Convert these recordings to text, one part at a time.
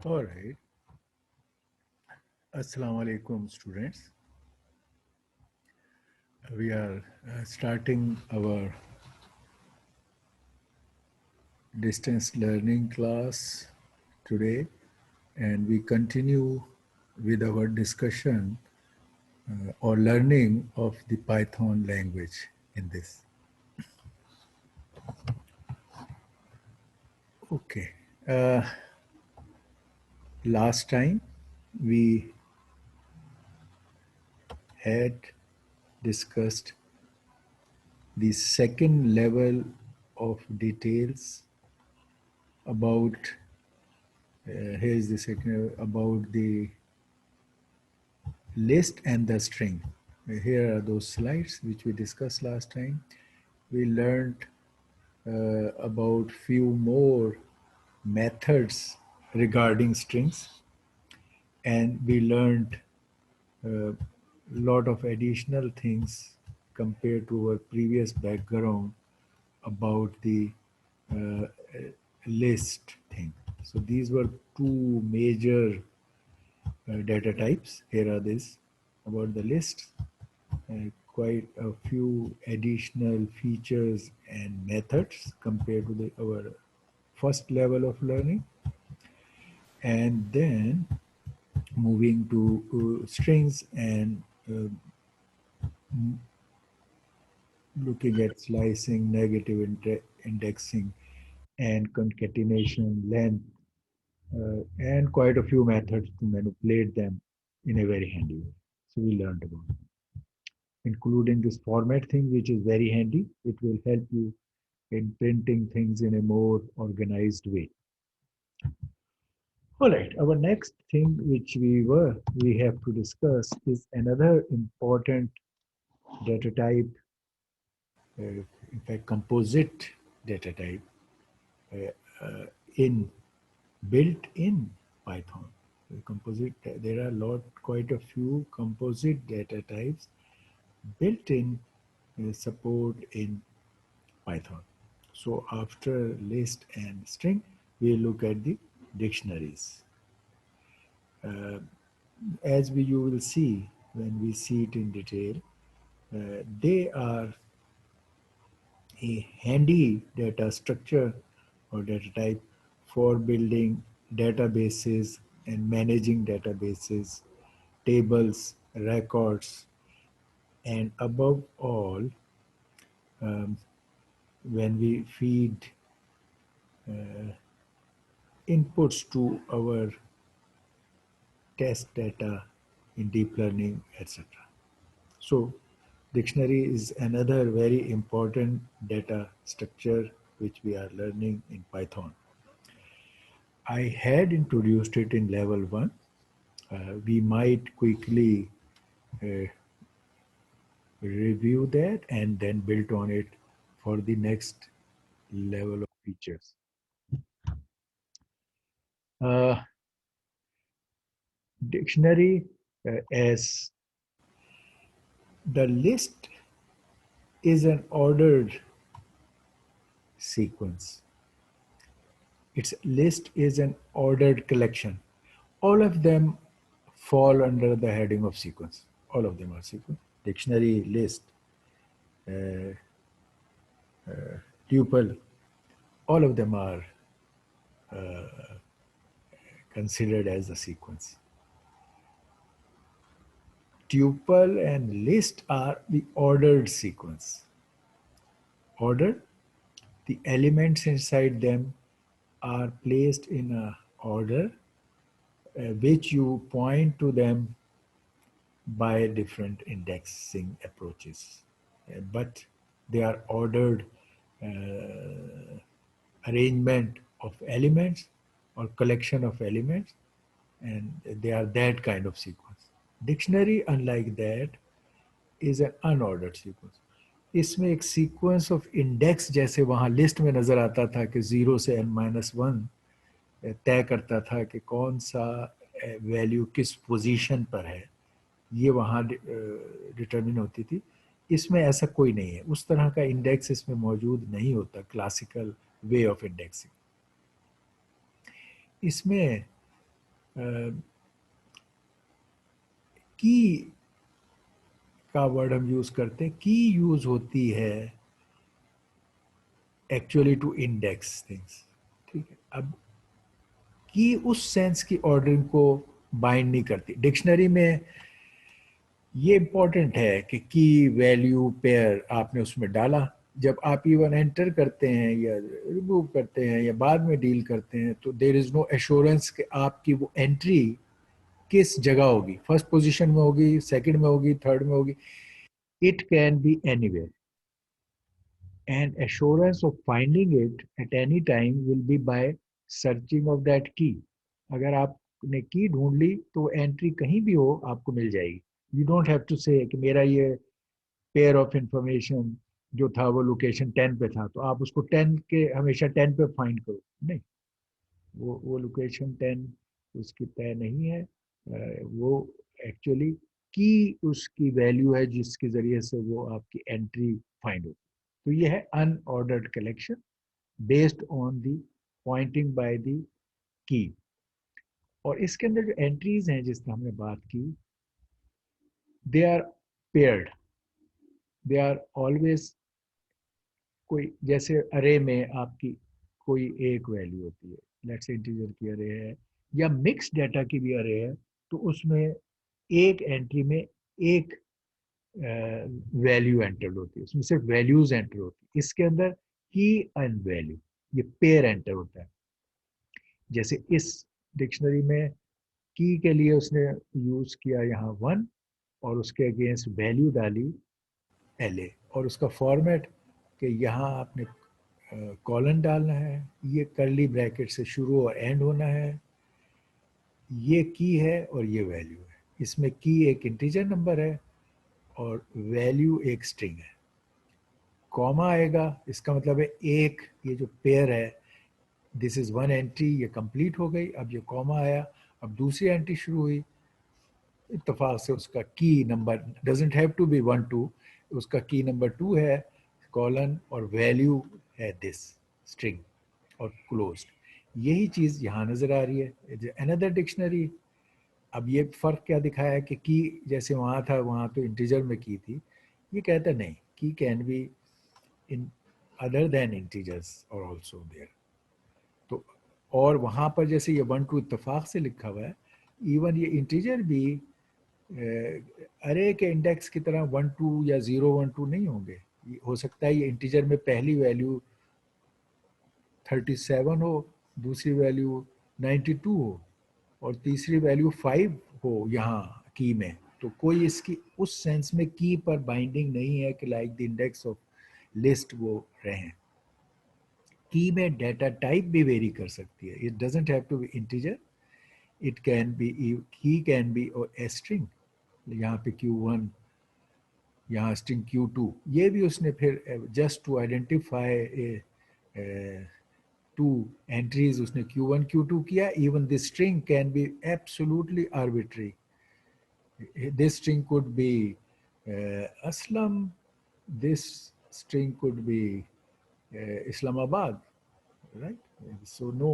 All right. Assalamu alaikum, students. We are starting our distance learning class today, and we continue with our discussion or learning of the Python language in this. Okay. Uh, Last time we had discussed the second level of details about here's the second about the list and the string. Here are those slides which we discussed last time. We learned about few more methods regarding strings, and we learned a lot of additional things compared to our previous background about the uh, list thing. So these were two major data types. Here are these about the list. Quite a few additional features and methods compared to our first level of learning. And then moving to strings and looking at slicing, negative indexing, and concatenation, length, and quite a few methods to manipulate them in a very handy way. So we learned about it, including this format thing, which is very handy. It will help you in printing things in a more organized way. All right, our next thing which we have to discuss is another important data type, in fact, composite data type in built in Python. Composite, there are quite a few composite data types built in support in Python. So after list and string, we look at the dictionaries. As you will see when we see it in detail, they are a handy data structure or data type for building databases and managing databases, tables, records, and above all, um, when we feed inputs to our test data in deep learning, etc. So dictionary is another very important data structure which we are learning in Python. I had introduced it in level 1. We might quickly uh, review that and then build on it for the next level of features. Uh, Dictionary as the list is an ordered sequence. Its list is an ordered collection. All of them fall under the heading of sequence. All of them are sequence. Dictionary, list, uh, tuple, all of them are considered as a sequence. Tuple and list are the ordered sequence. Order, the elements inside them are placed in a order which you point to them by different indexing approaches. But they are ordered arrangement of elements or collection of elements, and they are that kind of sequence. Dictionary, unlike that, is an unordered sequence. इसमें एक sequence of index जैसे वहाँ list में नज़र आता था कि 0 से n-1 तय करता था कि कौन सा वैल्यू किस पोजीशन पर है, ये वहाँ डिटरमिन होती थी. इसमें ऐसा कोई नहीं है, उस तरह का इंडेक्स इसमें मौजूद नहीं होता, क्लासिकल वे ऑफ इंडेक्सिंग. इसमें की का वर्ड हम यूज करते हैं, की यूज होती है एक्चुअली टू इंडेक्स थिंग्स, ठीक है। अब की उस सेंस की ऑर्डरिंग को बाइंड नहीं करती। डिक्शनरी में ये इंपॉर्टेंट है कि की वैल्यू पेयर आपने उसमें डाला, जब आप इवन एंटर करते हैं या रिमूव करते हैं या बाद में डील करते हैं, तो देर इज नो एश्योरेंस कि आपकी वो एंट्री किस जगह होगी, फर्स्ट पोजीशन में होगी, सेकंड में होगी, थर्ड में होगी, it can B anywhere, and assurance of finding it at any time will be by searching of that key. अगर आपने की ढूंढ ली तो एंट्री कहीं भी हो आपको मिल जाएगी। यू डोंट हैव टू से कि मेरा ये पेयर ऑफ इंफॉर्मेशन जो था वो लोकेशन 10 पे था, तो आप उसको 10 के हमेशा 10 पे फाइंड करो, नहीं। वो लोकेशन 10 उसकी तय नहीं है। वो एक्चुअली की उसकी वैल्यू है जिसके जरिए से वो आपकी एंट्री फाइंड होती है। तो ये है unordered collection based on the pointing by the key. और इसके अंदर जो एंट्रीज हैं जिसकी हमने बात की, they are paired, they are always, कोई जैसे अरे में आपकी कोई एक वैल्यू होती है, लेट्स से इंटीजर की अरे है या मिक्स डाटा की भी अरे है, तो उसमें एक एंट्री में एक वैल्यू एंटर होती है, उसमें सिर्फ वैल्यूज एंटर होती है। इसके अंदर की एंड वैल्यू ये पेयर एंटर होता है। जैसे इस डिक्शनरी में की के लिए उसने यूज किया यहाँ 1 और उसके अगेंस्ट वैल्यू डाली एल ए, और उसका फॉर्मेट कि यहाँ आपने कॉलन डालना है, ये करली ब्रैकेट से शुरू और एंड होना है, ये की है और ये वैल्यू है। इसमें की एक इंटीजर नंबर है और वैल्यू एक स्ट्रिंग है। कॉमा आएगा, इसका मतलब है एक, ये जो पेयर है, दिस इज वन एंट्री, ये कंप्लीट हो गई। अब ये कॉमा आया, अब दूसरी एंट्री शुरू हुई, इत्तेफाक से उसका key number doesn't have to be 1 2, उसका की नंबर 2 है, कॉलन और वैल्यू है दिस स्ट्रिंग और क्लोज्ड। यही चीज यहाँ नजर आ रही है अनदर डिक्शनरी। अब ये फर्क क्या दिखाया है कि की जैसे वहां था, वहां तो इंटीजर में की थी, ये कहता नहीं, की can be in other than integers और ऑल्सो देयर। तो और वहां पर जैसे ये 1 2 इत्तेफाक से लिखा हुआ है, इवन ये इंटीजर भी अरे के इंडेक्स की तरह 1 2 या 0 1 2 नहीं होंगे। हो सकता है ये इंटीजर में पहली वैल्यू 37 हो, दूसरी वैल्यू 92 हो और तीसरी वैल्यू 5 हो यहाँ की में। तो कोई इसकी उस सेंस में की पर बाइंडिंग नहीं है कि like the index of list वो रहे। की में डाटा टाइप भी वेरी कर सकती है, it doesn't have to be integer, it can be, key can be a string, यहाँ पे Q1, यहाँ स्ट्रिंग Q2। ये भी उसने फिर just to identify two entries उसने Q1 Q2 किया। Even this string can be absolutely arbitrary, this string could be Aslam, this string could be Islamabad, right? So no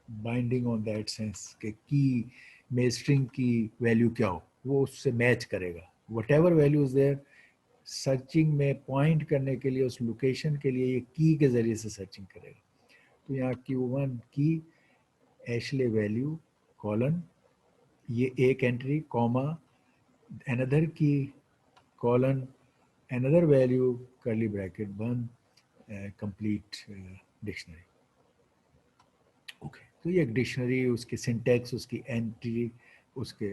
binding on that sense कि की में string की value क्या हो, वो उससे मैच करेगा। Whatever value is there, searching में पॉइंट करने के लिए उस लोकेशन के लिए ये की के जरिए से सर्चिंग करेगा। तो यहाँ Q1 की एशले वैल्यू कॉलन, ये एक entry comma another key colon another value curly bracket बंद, complete डिक्शनरी। ओके, तो ये एक डिक्शनरी, उसकी सिंटैक्स, उसकी एंट्री, उसके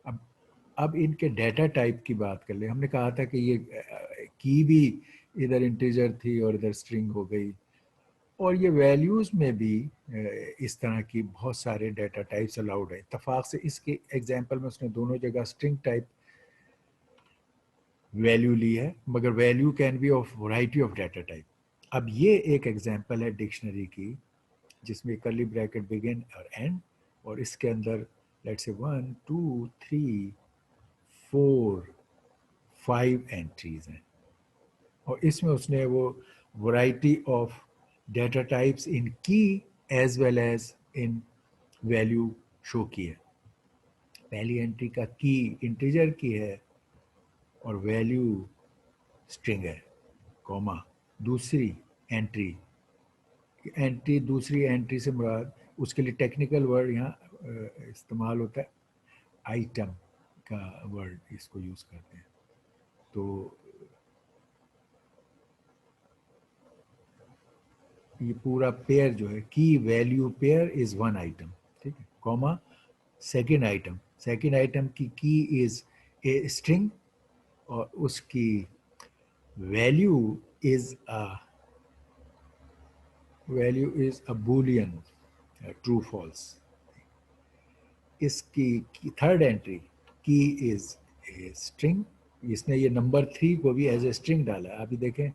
अब अब इनके डाटा टाइप की बात कर ले। हमने कहा था कि ये की भी इधर इंटीजर थी और इधर स्ट्रिंग हो गई, और ये वैल्यूज़ में भी इस तरह की बहुत सारे डाटा टाइप्स अलाउड है। इतफाक से इसके एग्जांपल में उसने दोनों जगह स्ट्रिंग टाइप वैल्यू ली है, मगर value can B of variety of data type. अब ये एक एग्जांपल है डिक्शनरी की जिसमें कर्ली ब्रैकेट बिगिन और एंड, और इसके अंदर लेट्स से 1 2 3 4 5 एंट्रीज हैं, और इसमें उसने वो variety of data types in key as well as in value show की है। पहली एंट्री का की इंटीजर की है और वैल्यू स्ट्रिंग है, कॉमा दूसरी एंट्री, दूसरी एंट्री से मुराद, उसके लिए टेक्निकल वर्ड यहाँ इस्तेमाल होता है, आइटम का वर्ड इसको यूज़ करते हैं। तो ये पूरा पेयर जो है, key value pair is one item, ठीक है, comma second item key is a string और उसकी value is a boolean, true false. इसकी third entry key is a string, इसने ये नंबर 3 को भी एज ए स्ट्रिंग डाला है। अभी देखें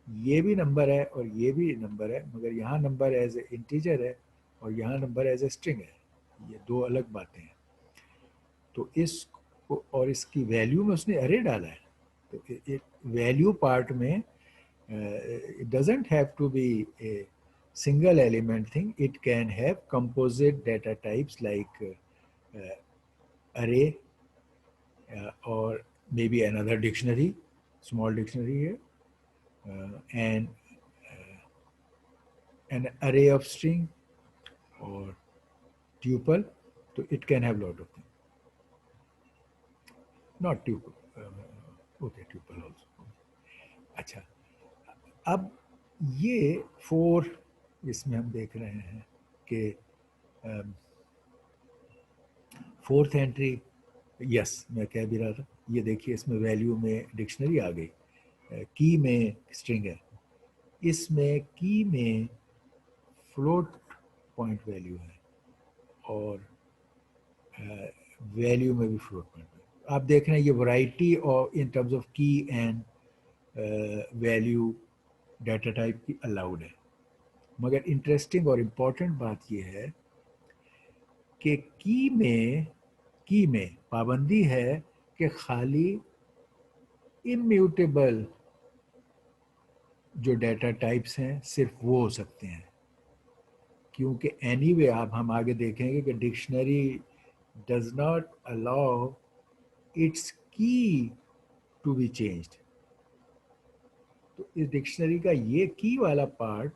ये भी नंबर है और ये भी नंबर है, मगर यहाँ नंबर एज ए इंटीजर है और यहाँ नंबर एज ए स्ट्रिंग है, ये दो अलग बातें हैं। तो इसको और इसकी वैल्यू में उसने अरे डाला है। तो वैल्यू पार्ट में it doesn't have to be a single element thing, it can have composite data types like array or maybe another dictionary, small dictionary here, and an array of string or tuple. So it can have lot of things. Not tuple, okay, tuple also. अच्छा, अब ये 4 इसमें हम देख रहे हैं कि fourth entry, yes मैं कह भी रहा था, ये देखिए इसमें वैल्यू में डिक्शनरी आ गई, की में स्ट्रिंग है, इसमें की में फ्लोट पॉइंट वैल्यू है और वैल्यू में भी फ्लोट पॉइंट। आप देख रहे हैं ये वैरायटी और इन टर्म्स ऑफ की एंड वैल्यू डाटा टाइप की अलाउड है। मगर इंटरेस्टिंग और इम्पॉर्टेंट बात यह है कि की में पाबंदी है कि खाली इम्यूटेबल जो डाटा टाइप्स हैं सिर्फ वो हो सकते हैं, क्योंकि एनीवे आप हम आगे देखेंगे कि dictionary does not allow it's की टू बी चेंज्ड। तो इस डिक्शनरी का ये की वाला पार्ट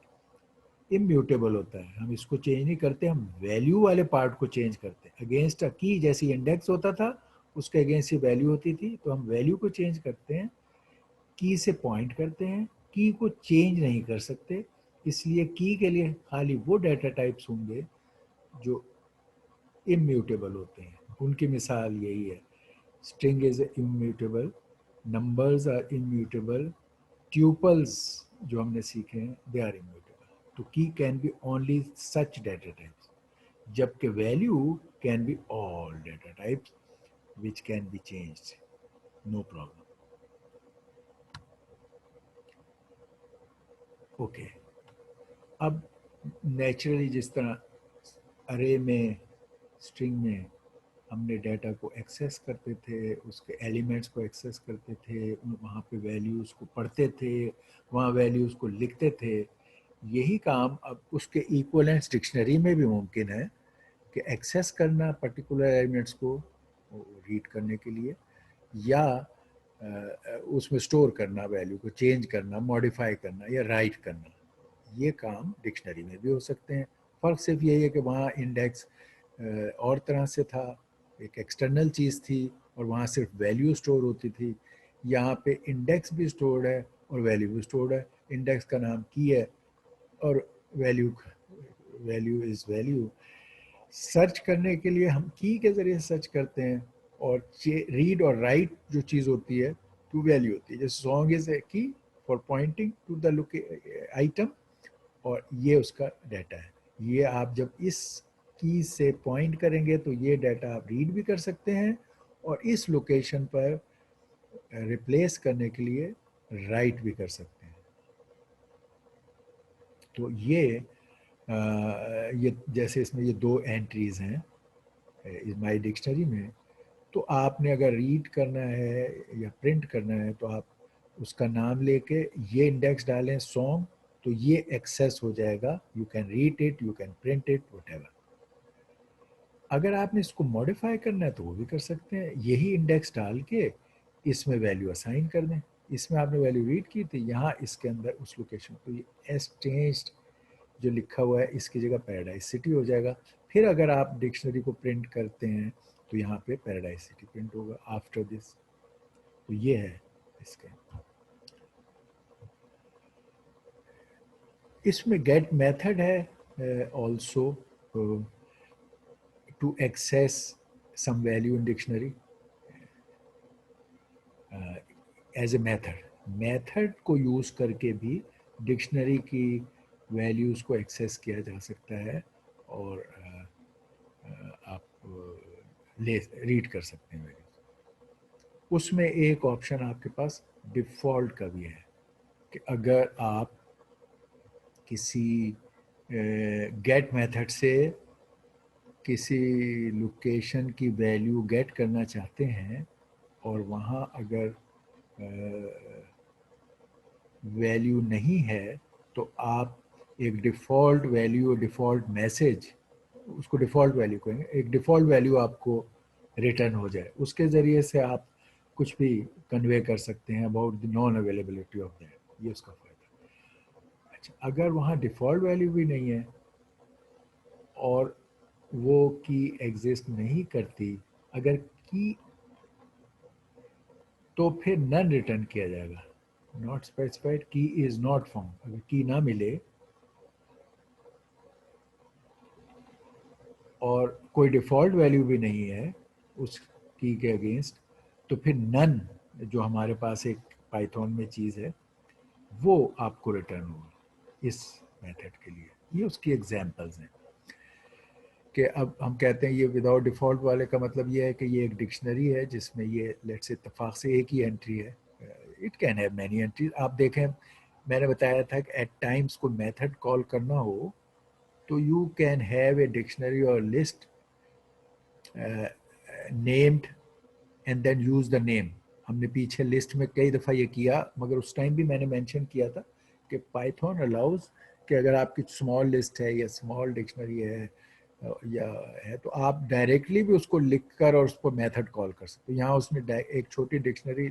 इम्यूटेबल होता है, हम इसको चेंज नहीं करते, हम वैल्यू वाले पार्ट को चेंज करते हैं। अगेंस्ट अ की जैसी इंडेक्स होता था उसके अगेंस्ट ही वैल्यू होती थी, तो हम वैल्यू को चेंज करते हैं, की से पॉइंट करते हैं, की को चेंज नहीं कर सकते। इसलिए की के लिए खाली वो डाटा टाइप्स होंगे जो इम्यूटेबल होते हैं। उनकी मिसाल यही है, string is immutable, numbers are immutable, tuples जो हमने सीखे हैं दे आर इम्यूटेबल। तो key can be only such data types, जबकि value can be all data types which can be changed, no problem. Okay, अब नेचुरली जिस तरह अरे में स्ट्रिंग में हमने डाटा को एक्सेस करते थे, उसके एलिमेंट्स को एक्सेस करते थे, वहाँ पे वैल्यूज़ को पढ़ते थे, वहाँ वैल्यूज़ को लिखते थे, यही काम अब उसके इक्वलेंट्स डिक्शनरी में भी मुमकिन है कि एक्सेस करना पर्टिकुलर एलिमेंट्स को रीड करने के लिए, या उसमें स्टोर करना, वैल्यू को चेंज करना, मॉडिफाई करना या राइट करना, ये काम डिक्शनरी में भी हो सकते हैं। फ़र्क सिर्फ यही है कि वहाँ इंडेक्स और तरह से था, एक एक्सटर्नल चीज़ थी और वहाँ सिर्फ वैल्यू स्टोर होती थी। यहाँ पे इंडेक्स भी स्टोर्ड है और वैल्यू भी स्टोर्ड है। इंडेक्स का नाम की है और वैल्यू इज़ वैल्यू। सर्च करने के लिए हम की के ज़रिए सर्च करते हैं और रीड और राइट जो चीज़ होती है टू वैल्यू होती है। जैसे song is a key for pointing to the item और ये उसका डाटा है। ये आप जब इस की से पॉइंट करेंगे तो ये डाटा आप रीड भी कर सकते हैं और इस लोकेशन पर रिप्लेस करने के लिए राइट भी कर सकते हैं। तो ये जैसे इसमें ये 2 एंट्रीज हैं माई डिक्शनरी में, तो आपने अगर रीड करना है या प्रिंट करना है तो आप उसका नाम लेके ये इंडेक्स डालें सॉन्ग, तो ये एक्सेस हो जाएगा, you can read it, you can print it, whatever. अगर आपने इसको मॉडिफाई करना है तो वो भी कर सकते हैं, यही इंडेक्स डाल के इसमें वैल्यू असाइन कर दें। इसमें आपने वैल्यू रीड की थी, यहाँ इसके अंदर उस लोकेशन तो ये एस चेंज्ड जो लिखा हुआ है इसकी जगह पैराडाइज सिटी हो जाएगा। फिर अगर आप डिक्शनरी को प्रिंट करते हैं तो यहाँ पे पैराडाइज सिटी प्रिंट होगा आफ्टर दिस। तो ये है इसका। इसमें गेट मेथड है also to access some value in dictionary as a method को यूज़ करके भी डिक्शनरी की वैल्यूज़ को एक्सेस किया जा सकता है और आप ले रीड कर सकते हैं वैल्यूज। उसमें एक ऑप्शन आपके पास डिफ़ॉल्ट का भी है कि अगर आप किसी गेट मेथड से किसी लोकेशन की वैल्यू गेट करना चाहते हैं और वहाँ अगर वैल्यू नहीं है तो आप एक डिफ़ॉल्ट वैल्यू, डिफ़ॉल्ट मैसेज, उसको डिफ़ॉल्ट वैल्यू कहेंगे, एक डिफ़ॉल्ट वैल्यू आपको रिटर्न हो जाए, उसके ज़रिए से आप कुछ भी कन्वे कर सकते हैं about the non availability of that. ये उसका फ़ायदा। अच्छा, अगर वहाँ डिफ़ॉल्ट वैल्यू भी नहीं है और वो की एग्जिस्ट नहीं करती, अगर की तो फिर नन रिटर्न किया जाएगा। नॉट स्पेसिफाइड की इज नॉट फाउंड, अगर की ना मिले और कोई डिफ़ॉल्ट वैल्यू भी नहीं है उस की के अगेंस्ट, तो फिर नन जो हमारे पास एक पाइथन में चीज़ है वो आपको रिटर्न होगी इस मेथड के लिए। ये उसकी एग्जांपल्स हैं कि अब हम कहते हैं ये विदाउट डिफ़ॉल्ट वाले का मतलब ये है कि ये एक डिक्शनरी है जिसमें ये लेट्स से इत्तेफाक से एक ही एंट्री है। It can have many entries. आप देखें, मैंने बताया था कि एट टाइम्स कोई मेथड कॉल करना हो तो you can have a dictionary और list named and then use the name. हमने पीछे लिस्ट में कई दफ़ा ये किया, मगर उस टाइम भी मैंने मेंशन किया था कि पाइथन अलाउज कि अगर आपकी स्मॉल लिस्ट है या स्मॉल डिक्शनरी है या है तो आप डायरेक्टली भी उसको लिख कर और उस पर मेथड कॉल कर सकते हो। यहाँ उसने एक छोटी डिक्शनरी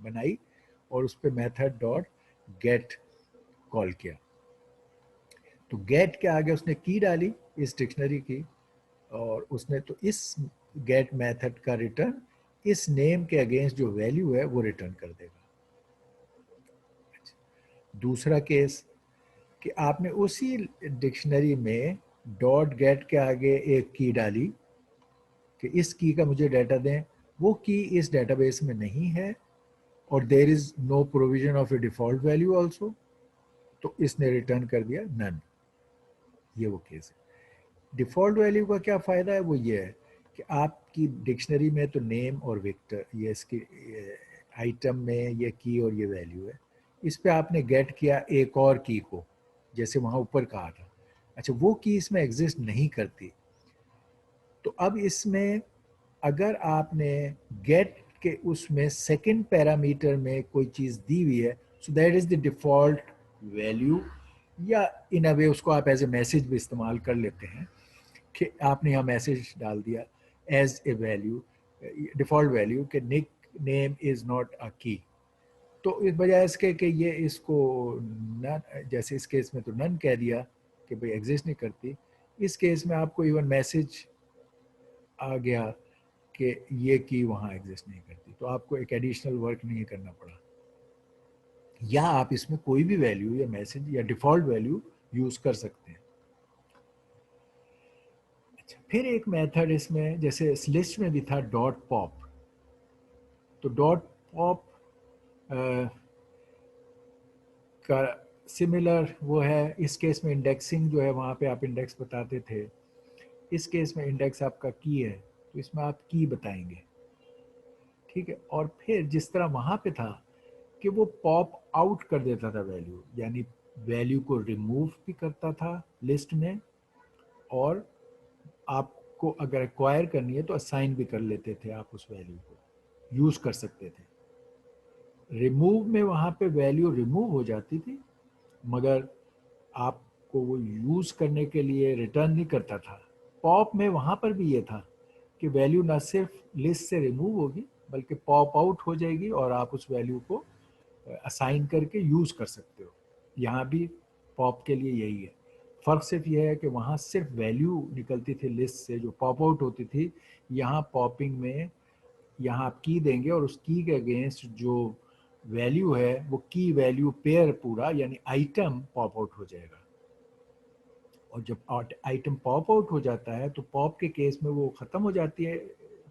बनाई और उस पर मेथड डॉट गेट कॉल किया, तो गेट के आगे उसने की डाली इस डिक्शनरी की और उसने तो इस गेट मेथड का रिटर्न इस नेम के अगेंस्ट जो वैल्यू है वो रिटर्न कर देगा। दूसरा केस कि आपने उसी डिक्शनरी में डॉट गेट के आगे एक की डाली कि इस की का मुझे डाटा दें, वो की इस डेटाबेस में नहीं है और there is no provision of a default value also, तो इसने रिटर्न कर दिया नन। ये वो केस है। डिफ़ॉल्ट वैल्यू का क्या फ़ायदा है, वो ये है कि आपकी डिक्शनरी में तो नेम और विक्टर ये इसकी आइटम में ये की और ये वैल्यू है, इस पे आपने गेट किया एक और की को, जैसे वहाँ ऊपर कहा था। अच्छा, वो की इसमें एग्जिस्ट नहीं करती, तो अब इसमें अगर आपने गेट के उसमें सेकंड पैरामीटर में कोई चीज़ दी हुई है, so that is the default value, या इन अ वे उसको आप एज ए मैसेज भी इस्तेमाल कर लेते हैं कि आपने यहाँ मैसेज डाल दिया as a value, default value कि nick name is not a key. तो इस बजाय इसके कि ये इसको नन, जैसे इस केस में तो नन कह दिया कि भाई एग्जिस्ट नहीं करती, इस केस में आपको इवन मैसेज आ गया कि ये की वहाँ एग्जिस्ट नहीं करती, तो आपको एक एडिशनल वर्क नहीं करना पड़ा। या आप इसमें कोई भी वैल्यू या मैसेज या डिफ़ॉल्ट वैल्यू यूज़ कर सकते हैं। अच्छा, फिर एक मेथड इसमें जैसे इस लिस्ट में भी था डॉट पॉप, तो डॉट पॉप का सिमिलर वो है। इस केस में इंडेक्सिंग जो है वहाँ पे आप इंडेक्स बताते थे, इस केस में इंडेक्स आपका की है तो इसमें आप की बताएंगे, ठीक है। और फिर जिस तरह वहाँ पे था कि वो पॉप आउट कर देता था वैल्यू, यानी वैल्यू को रिमूव भी करता था लिस्ट में, और आपको अगर एक्वायर करनी है तो असाइन भी कर लेते थे, आप उस वैल्यू को यूज़ कर सकते थे। रिमूव में वहाँ पे वैल्यू रिमूव हो जाती थी, मगर आपको वो यूज़ करने के लिए रिटर्न नहीं करता था। पॉप में वहाँ पर भी ये था कि वैल्यू ना सिर्फ लिस्ट से रिमूव होगी बल्कि पॉप आउट हो जाएगी और आप उस वैल्यू को असाइन करके यूज़ कर सकते हो। यहाँ भी पॉप के लिए यही है। फ़र्क सिर्फ यह है कि वहाँ सिर्फ वैल्यू निकलती थी लिस्ट से जो पॉप आउट होती थी। यहाँ पॉपिंग में यहाँ आप की देंगे और उस की के अगेंस्ट जो वैल्यू है वो की वैल्यू पेयर पूरा यानी आइटम पॉप आउट हो जाएगा। और जब आइटम पॉप आउट हो जाता है तो पॉप के केस में वो ख़त्म हो जाती है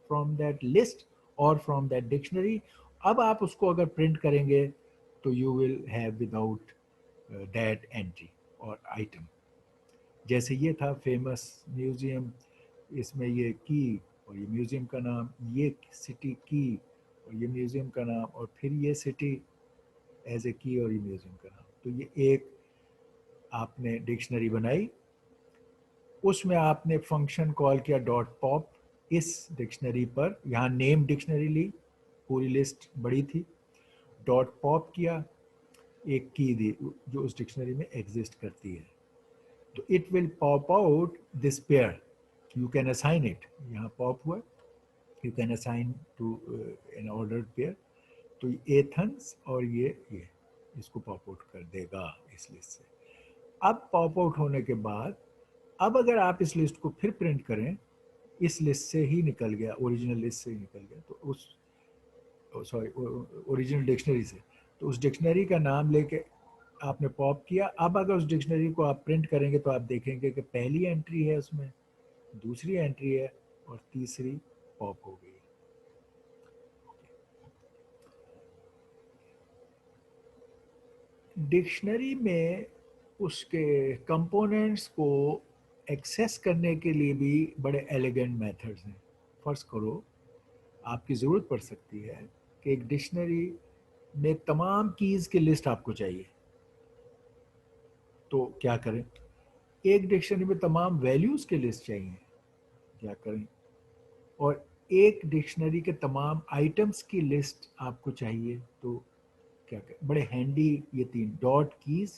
फ्रॉम दैट लिस्ट और फ्रॉम दैट डिक्शनरी। अब आप उसको अगर प्रिंट करेंगे तो you will have without that entry और आइटम। जैसे ये था फेमस म्यूज़ियम, इसमें ये की और ये म्यूज़ियम का नाम, ये सिटी की और ये म्यूज़ियम का नाम और फिर ये सिटी एज ए की और ये म्यूज़ियम का नाम। तो ये एक आपने डिक्शनरी बनाई, उसमें आपने फंक्शन कॉल किया डॉट पॉप इस डिक्शनरी पर, यहाँ नेम डिक्शनरी ली, पूरी लिस्ट बड़ी थी, डॉट पॉप किया, एक की दी जो उस डिक्शनरी में एग्जिस्ट करती है। तो it will pop out this pair, you can assign it, यहाँ पॉप हुआ, you can assign to an ordered pair. तो एथन्स और ये इसको पॉप आउट कर देगा इस लिस्ट से। अब पॉप आउट होने के बाद अब अगर आप इस लिस्ट को फिर प्रिंट करें, इस लिस्ट से ही निकल गया, ओरिजिनल लिस्ट से ही निकल गया, तो उस सॉरी ओरिजिनल डिक्शनरी से, तो उस डिक्शनरी का नाम लेके आपने पॉप किया। अब अगर उस डिक्शनरी को आप प्रिंट करेंगे तो आप देखेंगे कि पहली एंट्री है उसमें, दूसरी एंट्री है और तीसरी पॉप हो गई। डिक्शनरी में उसके कंपोनेंट्स को एक्सेस करने के लिए भी बड़े एलिगेंट मेथड्स हैं। फर्ज करो आपकी ज़रूरत पड़ सकती है कि एक डिक्शनरी में तमाम कीज़ की लिस्ट आपको चाहिए, तो क्या करें? एक डिक्शनरी में तमाम वैल्यूज़ की लिस्ट चाहिए, क्या करें? और एक डिक्शनरी के तमाम आइटम्स की लिस्ट आपको चाहिए, तो क्या करें? बड़े हैंडी ये तीन, डॉट कीज़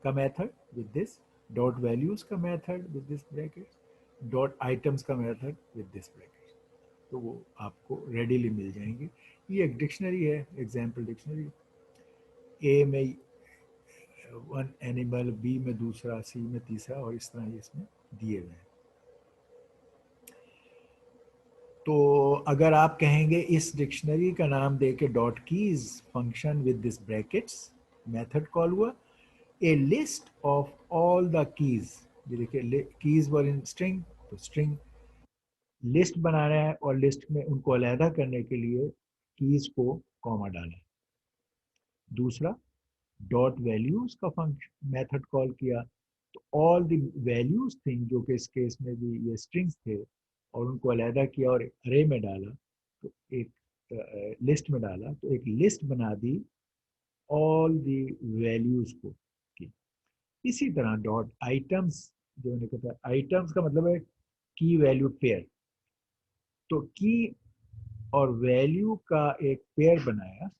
का method with this, dot values का method with this bracket, dot items का मेथड विद दिस ब्रैकेट, तो वो आपको रेडीली मिल जाएंगे। ये एक डिक्शनरी है, एग्जाम्पल डिक्शनरी। ए में वन एनिमल, बी में दूसरा, सी में तीसरा और इस तरह इसमें दिए हुए हैं। तो अगर आप कहेंगे इस डिक्शनरी का नाम दे के dot keys function with this brackets method call हुआ, a list of all the keys, ये देखिए कीज वर इन स्ट्रिंग, तो स्ट्रिंग लिस्ट बनाना है और लिस्ट में उनको अलहदा करने के लिए कीज को कॉमा डाला है। दूसरा डॉट वैल्यूज का फंक्शन मेथड कॉल किया, तो ऑल द वैल्यूज थिंग जो कि इस केस में भी ये स्ट्रिंग्स थे और उनको अलहदा किया और अरे में डाला, तो एक लिस्ट में डाला, तो एक लिस्ट बना दी ऑल द वैल्यूज को की। इसी तरह डॉट आइटम्स, जो मैंने कहा आइटम्स का मतलब है की वैल्यू पेयर, तो की और वैल्यू का एक पेयर बनाया,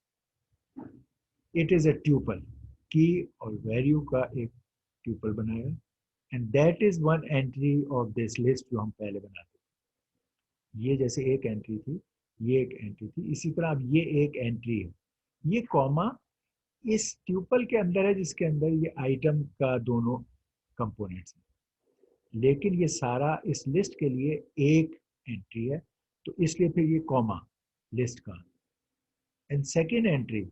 इट इज अ ट्यूपल, की और वैल्यू का एक ट्यूपल बनाया, and that is one entry of this list जो हम पहले बनाते थे। ये जैसे एक एंट्री थी, ये एक एंट्री थी, इसी तरह अब ये एक एंट्री है। ये कॉमा इस ट्यूपल के अंदर है जिसके अंदर ये आइटम का दोनों कंपोनेंट्स हैं, लेकिन ये सारा इस लिस्ट के लिए एक एंट्री है, तो इसलिए फिर ये कॉमा लिस्ट का, and second entry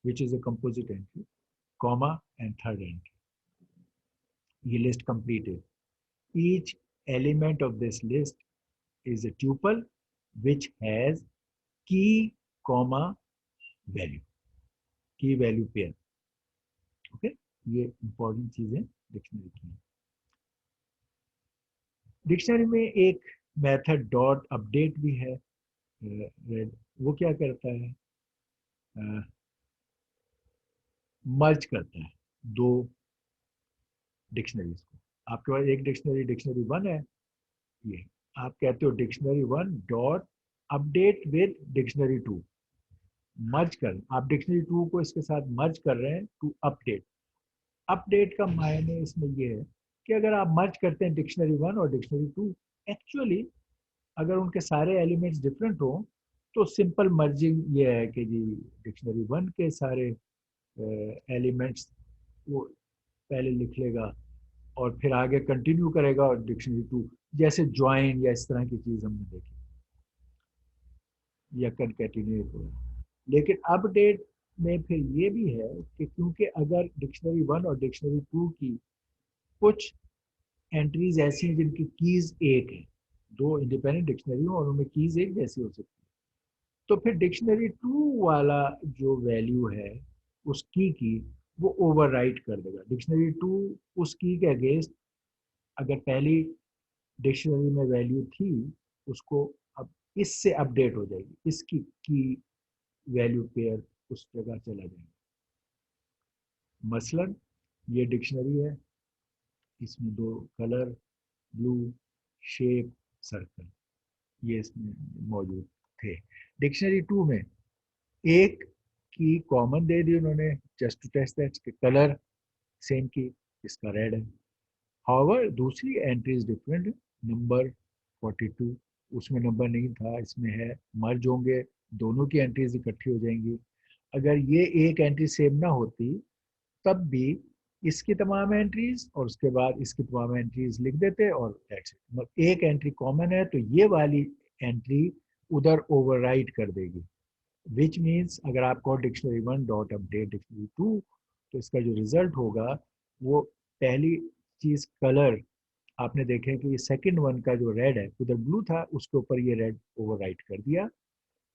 which is a composite entry, comma and third entry, ये लिस्ट कंप्लीट है। Each element of this list is a tuple which has key, comma, value, key value pair. Okay, ये important चीजें dictionary की हैं। Dictionary में एक method dot update भी है, वो क्या करता है? मर्ज करता है दो डिक्शनरीज को। आपके पास एक डिक्शनरी डिक्शनरी वन है, ये आप कहते हो dictionary one dot update with dictionary two, merge कर, आप डिक्शनरी टू को इसके साथ मर्ज कर रहे हैं टू अपडेट। अपडेट का मायने इसमें ये है कि अगर आप मर्ज करते हैं डिक्शनरी 1 और डिक्शनरी 2, एक्चुअली अगर उनके सारे एलिमेंट्स डिफरेंट हो तो सिंपल मर्जिंग ये है कि जी डिक्शनरी 1 के सारे एलिमेंट्स वो पहले लिख लेगा और फिर आगे कंटिन्यू करेगा, और डिक्शनरी 2 जैसे ज्वाइन या इस तरह की चीज़ हमने देखी, या कंकैटिनेट हो। लेकिन अपडेट में फिर ये भी है कि क्योंकि अगर डिक्शनरी 1 और डिक्शनरी 2 की कुछ एंट्रीज ऐसी हैं जिनकी कीज एक है, दो इंडिपेंडेंट डिक्शनरी हो और उनमें कीज एक जैसी हो सकती है, तो फिर डिक्शनरी 2 वाला जो वैल्यू है उस की वो ओवरराइट कर देगा। डिक्शनरी 2 उस की के अगेंस्ट अगर पहली डिक्शनरी में वैल्यू थी, उसको अब इससे अपडेट हो जाएगी, इसकी की वैल्यू पेयर उस जगह चला जाएगा। मसलन ये डिक्शनरी है, इसमें दो कलर ब्लू, शेप, सर्कल, ये इसमें मौजूद थे। डिक्शनरी 2 में एक की कॉमन दे दी उन्होंने, जस्ट टू टेस्ट दैट कि कलर सेम की, इसका रेड है। हाउएवर दूसरी एंट्री इज डिफरेंट, नंबर 42 उसमें नंबर नहीं था, इसमें है, मर्ज होंगे, दोनों की एंट्रीज इकट्ठी हो जाएंगी। अगर ये एक एंट्री सेम ना होती तब भी इसकी तमाम एंट्रीज और उसके बाद इसकी तमाम एंट्रीज लिख देते और दैट्स इट। मतलब एक एंट्री कॉमन है तो ये वाली एंट्री उधर ओवरराइट कर देगी, विच मीन्स अगर आप कहो डिक्शनरी 1 डॉट अपडेट डिक्शनरी 2, तो इसका जो रिजल्ट होगा वो पहली चीज कलर, आपने देखे कि ये सेकंड वन का जो रेड है उधर ब्लू था, उसके ऊपर ये रेड ओवरराइट कर दिया।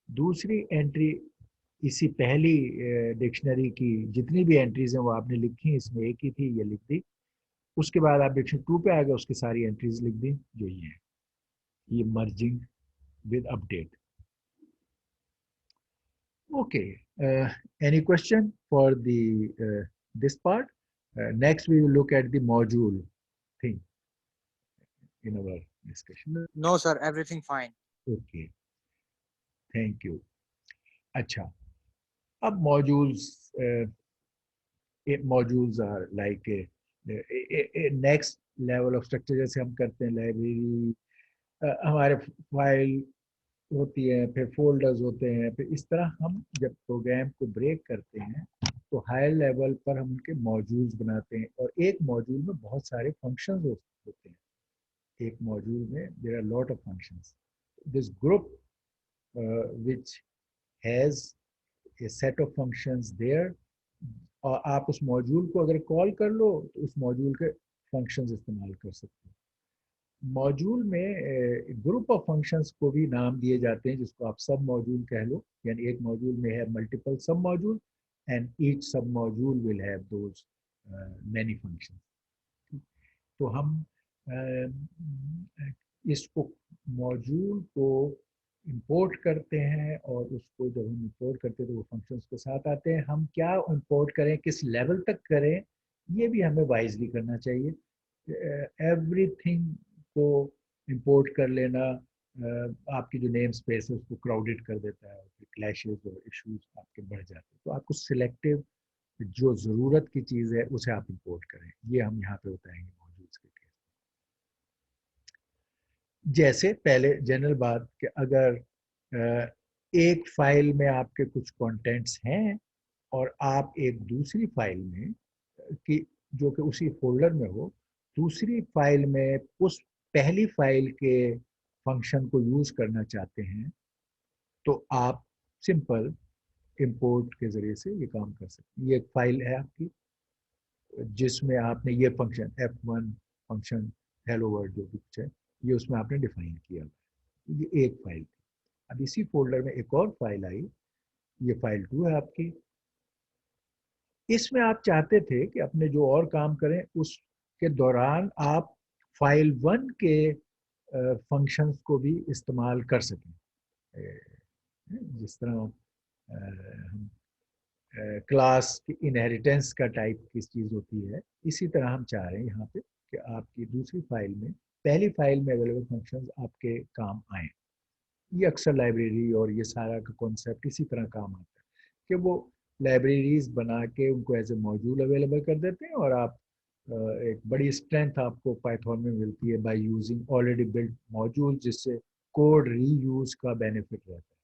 दूसरी एंट्री इसी पहली डिक्शनरी की जितनी भी एंट्रीज हैं वो आपने लिखी, इसमें एक ही थी, ये लिख दी। उसके बाद आप डिक्शनरी 2 पे आ गए, उसकी सारी एंट्रीज लिख दी जो ये है, ये merging with update. Okay. Any question for the this part? Next, we will look at the module thing in our discussion. No, sir, everything fine. Okay. Thank you. अच्छा, अब modules modules are like a next level of structure, जैसे हम करते हैं library, हमारे file होती है, फिर फोल्डर्स होते हैं, फिर इस तरह हम जब प्रोग्राम को ब्रेक करते हैं तो हायर लेवल पर हम उनके मॉड्यूल्स बनाते हैं, और एक मॉड्यूल में बहुत सारे फंक्शंस होते हैं। एक मॉड्यूल में there are lot of functions. This group which has a set of functions there, और आप उस मॉड्यूल को अगर कॉल कर लो तो उस मॉड्यूल के फंक्शंस इस्तेमाल कर सकते हैं। मॉड्यूल में ग्रुप ऑफ फंक्शंस को भी नाम दिए जाते हैं, जिसको आप सब मॉड्यूल कह लो, यानी एक मॉड्यूल में है मल्टीपल सब मॉड्यूल एंड ईच सब module will have those many functions. तो हम इसको मॉड्यूल को इंपोर्ट करते हैं, और उसको जब हम इंपोर्ट करते हैं तो वो फंक्शंस के साथ आते हैं। हम क्या इंपोर्ट करें, किस लेवल तक करें, ये भी हमें वाइजली करना चाहिए। एवरीथिंग को इंपोर्ट कर लेना आपकी जो नेम स्पेस है उसको क्राउडेड कर देता है, क्लैशेस और इश्यूज आपके बढ़ जाते हैं। तो आपको सिलेक्टिव जो ज़रूरत की चीज़ है उसे आप इंपोर्ट करें, ये हम यहाँ पे बताएंगे मॉड्यूल्स के केस। जैसे पहले जनरल बात कि अगर एक फाइल में आपके कुछ कंटेंट्स हैं और आप एक दूसरी फाइल में कि जो कि उसी फोल्डर में हो, दूसरी फाइल में उस पहली फाइल के फंक्शन को यूज करना चाहते हैं, तो आप सिंपल इंपोर्ट के जरिए से ये काम कर सकते हैं। ये एक फाइल है आपकी जिसमें आपने ये function F1 function hello world जो भी कुछ है ये उसमें आपने डिफाइन किया, ये एक फाइल थी। अब इसी फोल्डर में एक और फाइल आई, ये फाइल 2 है आपकी। इसमें आप चाहते थे कि अपने जो और काम करें उसके दौरान आप फाइल 1 के फंक्शंस को भी इस्तेमाल कर सकें। जिस तरह हम क्लास की इनहेरिटेंस का टाइप किस चीज़ होती है, इसी तरह हम चाह रहे हैं यहाँ पे कि आपकी दूसरी फाइल में पहली फाइल में अवेलेबल फंक्शंस आपके काम आए। ये अक्सर लाइब्रेरी और ये सारा का कॉन्सेप्ट इसी तरह काम आता है कि वो लाइब्रेरीज बना के उनको एज ए मॉड्यूल अवेलेबल कर देते हैं, और आप एक बड़ी स्ट्रेंथ आपको पाइथन में मिलती है by using already built module, जिससे कोड रीयूज का बेनिफिट रहता है।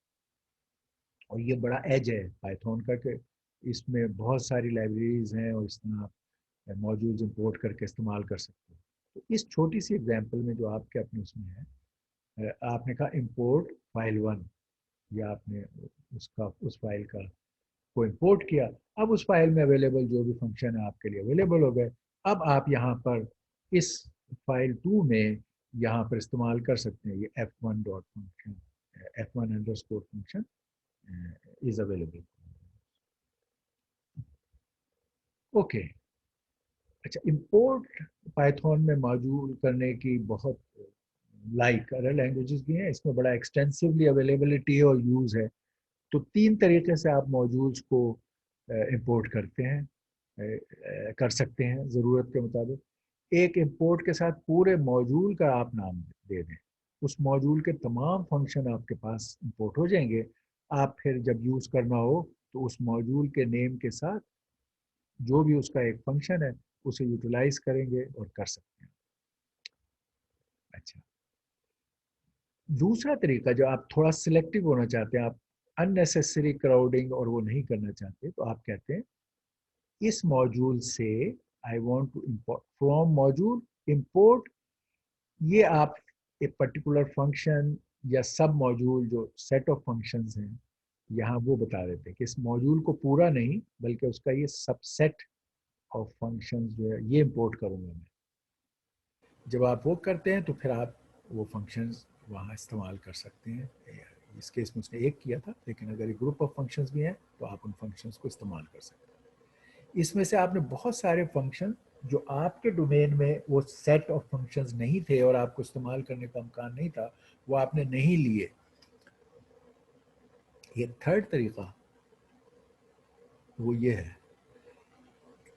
और ये बड़ा एज है पाइथन का कि इसमें बहुत सारी लाइब्रेरीज हैं और इसमें आप मॉड्यूल्स इंपोर्ट करके इस्तेमाल कर सकते हो। तो इस छोटी सी एग्जांपल में जो आपके अपने उसमें है, आपने कहा इंपोर्ट फाइल वन, या आपने उसका उस फाइल का को इंपोर्ट किया। अब उस फाइल में अवेलेबल जो भी फंक्शन है आपके लिए अवेलेबल हो गए। अब आप यहाँ पर इस फाइल टू में यहाँ पर इस्तेमाल कर सकते हैं ये f1 dot function, f1 underscore function is available. Okay, अच्छा, इंपोर्ट पाइथन में मौजूद करने की बहुत लाइक अदर लैंग्वेजेस भी हैं, इसमें बड़ा एक्सटेंसिवली अवेलेबिलिटी और यूज़ है। तो तीन तरीके से आप मॉड्यूल्स को इंपोर्ट करते हैं, कर सकते हैं ज़रूरत के मुताबिक। एक इंपोर्ट के साथ पूरे मॉड्यूल का आप नाम दे दें, उस मॉड्यूल के तमाम फंक्शन आपके पास इंपोर्ट हो जाएंगे। आप फिर जब यूज़ करना हो तो उस मॉड्यूल के नेम के साथ जो भी उसका एक फंक्शन है उसे यूटिलाइज करेंगे और कर सकते हैं। अच्छा, दूसरा तरीका जो आप थोड़ा सिलेक्टिव होना चाहते हैं, आप अननेसेसरी क्राउडिंग और वो नहीं करना चाहते, तो आप कहते हैं इस मॉड्यूल से I want to import from module import, ये आप एक पर्टिकुलर फंक्शन या सब मॉड्यूल जो सेट ऑफ फंक्शंस हैं यहाँ वो बता देते हैं कि इस मॉड्यूल को पूरा नहीं बल्कि उसका ये सबसेट ऑफ फंक्शंस जो है ये इंपोर्ट करूँगा मैं। जब आप वो करते हैं तो फिर आप वो फंक्शंस वहाँ इस्तेमाल कर सकते हैं। इस केस में उसने एक किया था, लेकिन अगर एक ग्रुप ऑफ फंक्शंस भी हैं तो आप उन फंक्शंस को इस्तेमाल कर सकते हैं। इसमें से आपने बहुत सारे फंक्शन जो आपके डोमेन में वो सेट ऑफ फंक्शंस नहीं थे और आपको इस्तेमाल करने का इम्कान नहीं था, वो आपने नहीं लिए। ये थर्ड तरीका वो ये है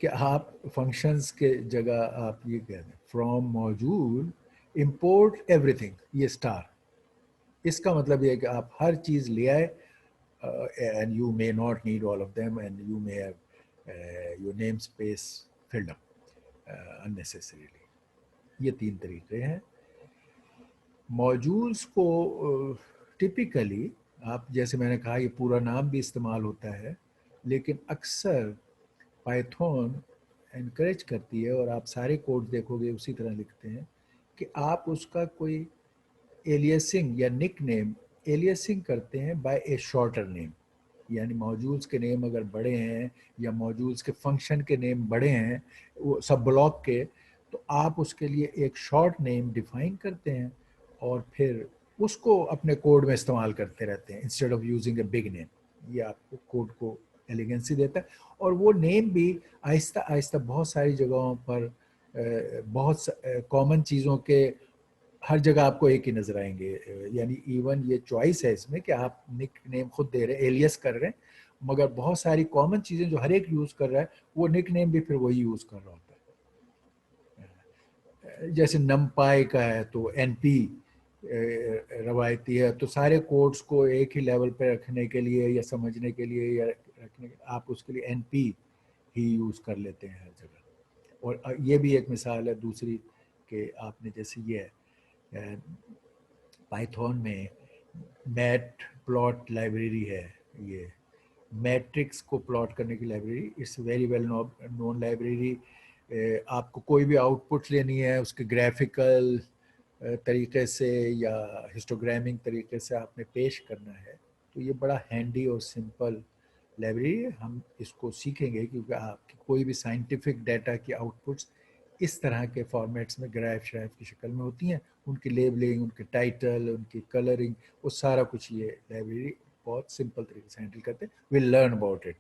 कि आप फंक्शंस के जगह आप ये कह दें फ्रॉम मॉड्यूल इंपोर्ट एवरीथिंग, ये स्टार। इसका मतलब ये है कि आप हर चीज़ ले आए, and you may not need all of them and you may have your namespace filled up unnecessarily। ये तीन तरीके हैं मॉड्यूल्स को। टिपिकली आप जैसे मैंने कहा ये पूरा नाम भी इस्तेमाल होता है, लेकिन अक्सर पाइथन एनकरेज करती है और आप सारे कोड देखोगे उसी तरह लिखते हैं कि आप उसका कोई एलियसिंग या निक नेम एलियसिंग करते हैं बाय ए शॉर्टर नेम। यानी मॉड्यूल्स के नेम अगर बड़े हैं या मॉड्यूल्स के फंक्शन के नेम बड़े हैं वो सब ब्लॉक के, तो आप उसके लिए एक शॉर्ट नेम डिफाइन करते हैं और फिर उसको अपने कोड में इस्तेमाल करते रहते हैं instead of using a big name. ये आपको कोड को एलिगेंसी देता है। और वो नेम भी आहिस्ता आहिस्ता बहुत सारी जगहों पर बहुत कॉमन चीज़ों के हर जगह आपको एक ही नजर आएंगे। यानी इवन ये चॉइस है इसमें कि आप निक नेम खुद दे रहे हैं, एलियस कर रहे हैं, मगर बहुत सारी कॉमन चीजें जो हर एक यूज कर रहा है वो निक नेम भी फिर वही यूज कर रहा होता है। जैसे नमपाई का है तो एनपी रवायती है, तो सारे कोड्स को एक ही लेवल पे रखने के लिए या समझने के लिए या रखने के आप उसके लिए एनपी ही यूज कर लेते हैं हर जगह। और ये भी एक मिसाल है दूसरी कि आपने जैसे ये है पाइथन में मैट प्लॉट लाइब्रेरी है, ये मैट्रिक्स को प्लॉट करने की library, it's very well known library. आपको कोई भी आउटपुट लेनी है उसके ग्राफिकल तरीके से या हिस्टोग्रामिंग तरीके से आपने पेश करना है, तो ये बड़ा हैंडी और सिंपल लाइब्रेरी है। हम इसको सीखेंगे क्योंकि आपकी कोई भी साइंटिफिक डाटा की आउटपुट्स इस तरह के फॉर्मेट्स में ग्राफ श्राफ की शक्ल में होती हैं। उनकी लेबलिंग, उनके टाइटल, उनकी कलरिंग, वो सारा कुछ ये लाइब्रेरी बहुत सिंपल तरीके से हैंडल करते हैं। Will learn about it.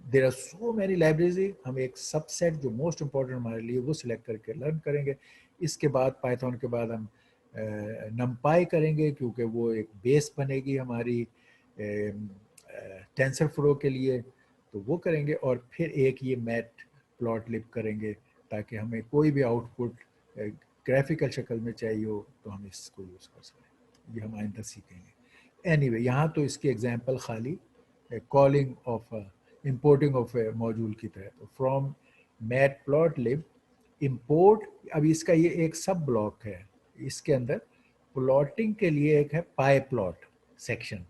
There are so many library. हम एक सबसेट जो मोस्ट इम्पॉर्टेंट हमारे लिए वो सिलेक्ट करके लर्न करेंगे। इसके बाद पाइथन के बाद हम नमपाई करेंगे क्योंकि वो एक बेस बनेगी हमारी टेंसर फ्लो के लिए, तो वो करेंगे। और फिर एक ये मैट प्लॉट लिप करेंगे ताकि हमें कोई भी आउटपुट ग्राफिकल शक्ल में चाहिए हो तो हम इसको यूज़ कर सकें। ये हम आइंदा सीखेंगे। एनीवे यहाँ तो इसकी एग्जांपल खाली calling of importing of A module की तरह। तो फ्रॉम मैटप्लॉटलिब इंपोर्ट, अब इसका ये एक सब ब्लॉक है, इसके अंदर प्लॉटिंग के लिए एक है पाई प्लॉट सेक्शन,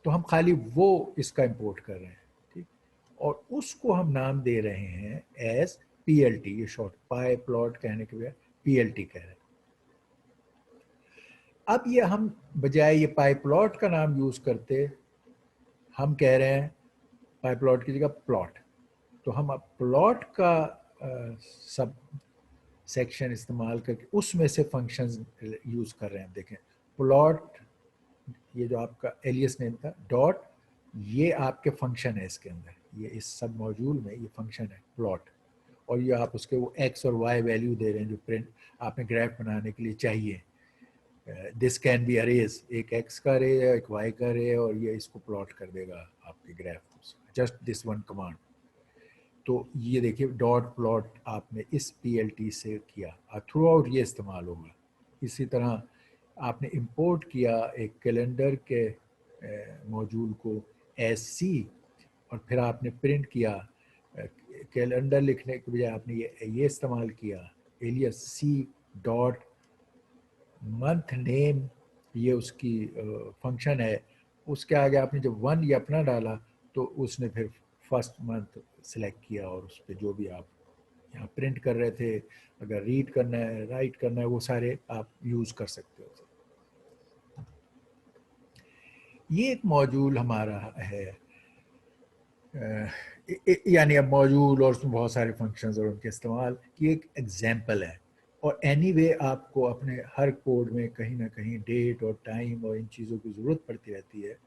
तो हम खाली वो इसका इंपोर्ट कर रहे हैं, ठीक, और उसको हम नाम दे रहे हैं एज पीएलटी, ये शॉर्ट पाई प्लॉट कहने के बजाय पीएलटी कह रहे हैं। अब ये हम बजाय ये पाई प्लॉट का नाम यूज करते, हम कह रहे हैं पाई प्लॉट की जगह प्लॉट, तो हम अब प्लॉट का सब सेक्शन इस्तेमाल करके उसमें से फंक्शंस यूज कर रहे हैं। देखें प्लॉट, ये जो आपका एलियस नेम था डॉट, ये आपके फंक्शन है इसके अंदर, ये इस सब मॉड्यूल में ये फंक्शन है प्लॉट, और ये आप उसके वो एक्स और वाई वैल्यू दे रहे हैं जो प्रिंट आपने ग्राफ बनाने के लिए चाहिए। दिस कैन बी अरेज, एक एक्स का अरे है, एक वाई का अरे है, और ये इसको प्लॉट कर देगा आपके graph, just this one command. तो ये देखिए डॉट प्लॉट आपने इस पीएलटी से किया, थ्रू आउट ये इस्तेमाल होगा। इसी तरह आपने इंपोर्ट किया एक कैलेंडर के मॉड्यूल को एज सी, और फिर आपने प्रिंट किया कैलेंडर लिखने के बजाय आपने ये इस्तेमाल किया alias c dot month name, ये उसकी फंक्शन है, उसके आगे आपने जब वन ये अपना डाला तो उसने फिर फर्स्ट मंथ सेलेक्ट किया, और उस पर जो भी आप यहाँ प्रिंट कर रहे थे, अगर रीड करना है राइट करना है वो सारे आप यूज़ कर सकते हो। ये एक मॉड्यूल हमारा है, यानी अब मॉड्यूल और उसमें बहुत सारे फंक्शंस और उनके इस्तेमाल की एक एग्जांपल है। और एनीवे आपको अपने हर कोड में कहीं ना कहीं डेट और टाइम और इन चीज़ों की ज़रूरत पड़ती रहती है,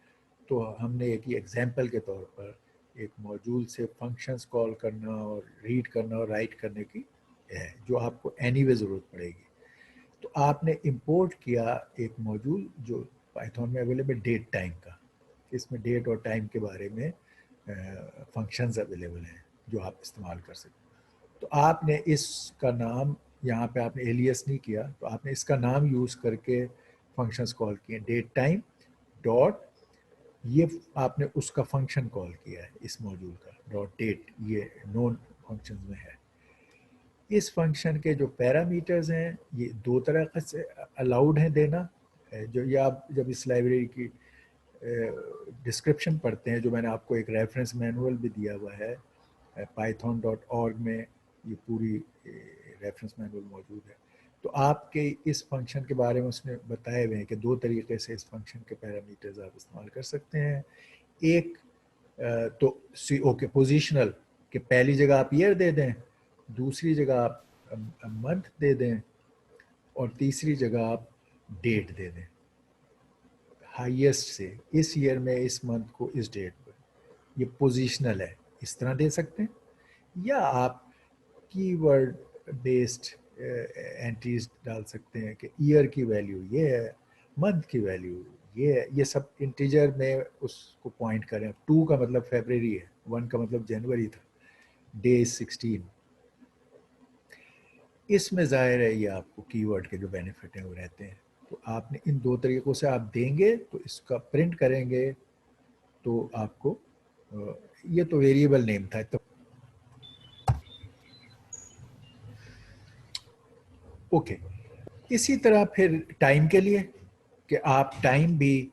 तो हमने एक ही एग्जांपल के तौर पर एक मॉड्यूल से फंक्शंस कॉल करना और रीड करना और राइट करने की है, जो आपको एनीवे ज़रूरत पड़ेगी। तो आपने इंपोर्ट किया एक मॉड्यूल जो पाइथन में अवेलेबल डेट टाइम का, इसमें डेट और टाइम के बारे में फंक्शंस अवेलेबल हैं जो आप इस्तेमाल कर सकते हैं। तो आपने इसका नाम, यहाँ पे आपने एलियस नहीं किया, तो आपने इसका नाम यूज़ करके फंक्शंस कॉल किए डेट टाइम डॉट, ये आपने उसका फंक्शन कॉल किया है इस मॉड्यूल का डॉट डेट, ये नॉन फंक्शन में है। इस फंक्शन के जो पैरामीटर्स हैं ये दो तरह से अलाउड हैं देना, जो ये आप जब इस लाइब्रेरी की डिस्क्रिप्शन पढ़ते हैं, जो मैंने आपको एक रेफरेंस मैनुअल भी दिया हुआ है python.org में, ये पूरी रेफरेंस मैनुअल मौजूद है, तो आपके इस फंक्शन के बारे में उसने बताए हुए हैं कि दो तरीके से इस फंक्शन के पैरामीटर्स आप इस्तेमाल कर सकते हैं। एक तो सी ओके पोजिशनल, कि पहली जगह आप ईयर दे दें, दूसरी जगह आप मंथ दे दें, और तीसरी जगह आप डेट दे दें, हाईएस्ट से इस ईयर में इस मंथ को इस डेट पर, ये पोजिशनल है, इस तरह दे सकते हैं। या आप कीवर्ड बेस्ड एंट्रीज डाल सकते हैं कि ईयर की वैल्यू ये है, मंथ की वैल्यू ये है, ये सब इंटीजर में उसको पॉइंट करें। 2 का मतलब फरवरी है, 1 का मतलब जनवरी था, डे 16। इसमें जाहिर है ये आपको कीवर्ड के जो बेनिफिट हैं वो रहते हैं। तो आपने इन दो तरीक़ों से आप देंगे तो इसका प्रिंट करेंगे तो आपको ये तो वेरिएबल नेम था तो ओके। इसी तरह फिर टाइम के लिए कि आप टाइम भी,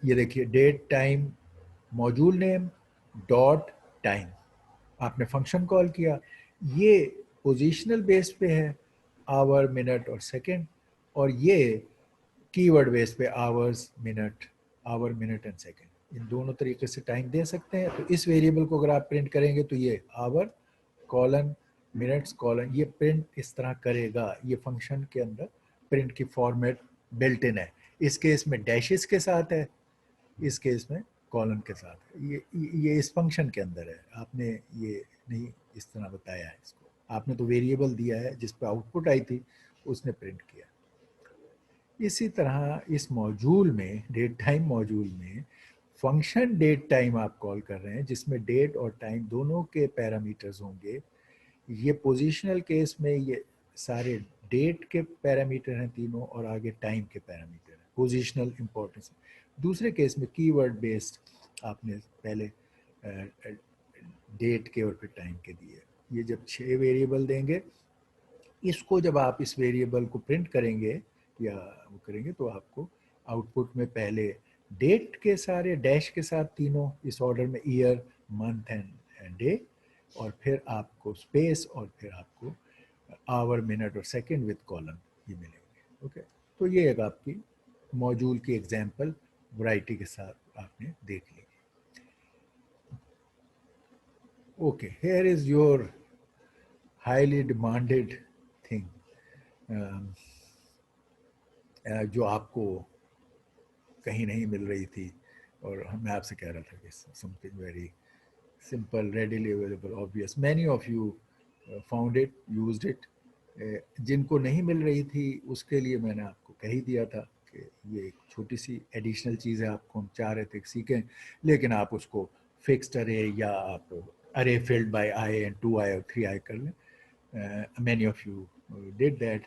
ये देखिए date time module name dot time, आपने फंक्शन कॉल किया, ये पोजीशनल बेस पे है आवर मिनट और सेकंड, और ये कीवर्ड बेस पे hours minute, hour minute and second, इन दोनों तरीके से टाइम दे सकते हैं। तो इस वेरिएबल को अगर आप प्रिंट करेंगे तो ये आवर कॉलन मिनट्स कॉलन ये प्रिंट इस तरह करेगा, ये फंक्शन के अंदर प्रिंट की फॉर्मेट बिल्ट इन है। इस केस में डैशेस के साथ है, इस केस में कॉलन के साथ है। ये इस फंक्शन के अंदर है, आपने ये नहीं इस तरह बताया है इसको, आपने तो वेरिएबल दिया है जिस पर आउटपुट आई थी उसने प्रिंट किया। इसी तरह इस मॉड्यूल में डेट टाइम मॉड्यूल में फंक्शन डेट टाइम आप कॉल कर रहे हैं जिसमें डेट और टाइम दोनों के पैरामीटर्स होंगे। ये पोजीशनल केस में ये सारे डेट के पैरामीटर हैं तीनों, और आगे टाइम के पैरामीटर हैं, पोजीशनल इंपॉर्टेंस। दूसरे केस में कीवर्ड बेस्ड आपने पहले डेट के और फिर टाइम के दिए। ये जब 6 वेरिएबल देंगे, इसको जब आप इस वेरिएबल को प्रिंट करेंगे या वो करेंगे तो आपको आउटपुट में पहले डेट के सारे डैश के साथ तीनों इस ऑर्डर में, ईयर, मंथ एंड डे, और फिर आपको स्पेस, और फिर आपको आवर, मिनट और सेकंड विद कॉलम ये मिलेंगे। ओके, तो ये एक आपकी मॉड्यूल की एग्जांपल वैरायटी के साथ आपने देख ली। Okay, here is your highly demanded thing, जो आपको कहीं नहीं मिल रही थी, और मैं आपसे कह रहा था कि something very simple, readily available, obvious. Many of you found it, used it. जिनको नहीं मिल रही थी उसके लिए मैंने आपको कह ही दिया था कि ये एक छोटी सी एडिशनल चीज़ है, आपको हम चाह रहे थे कि सीखें, लेकिन आप उसको फिक्स्ड अरे या आप अरे filled by I and 2i और 3i कर लें. Many of you did that,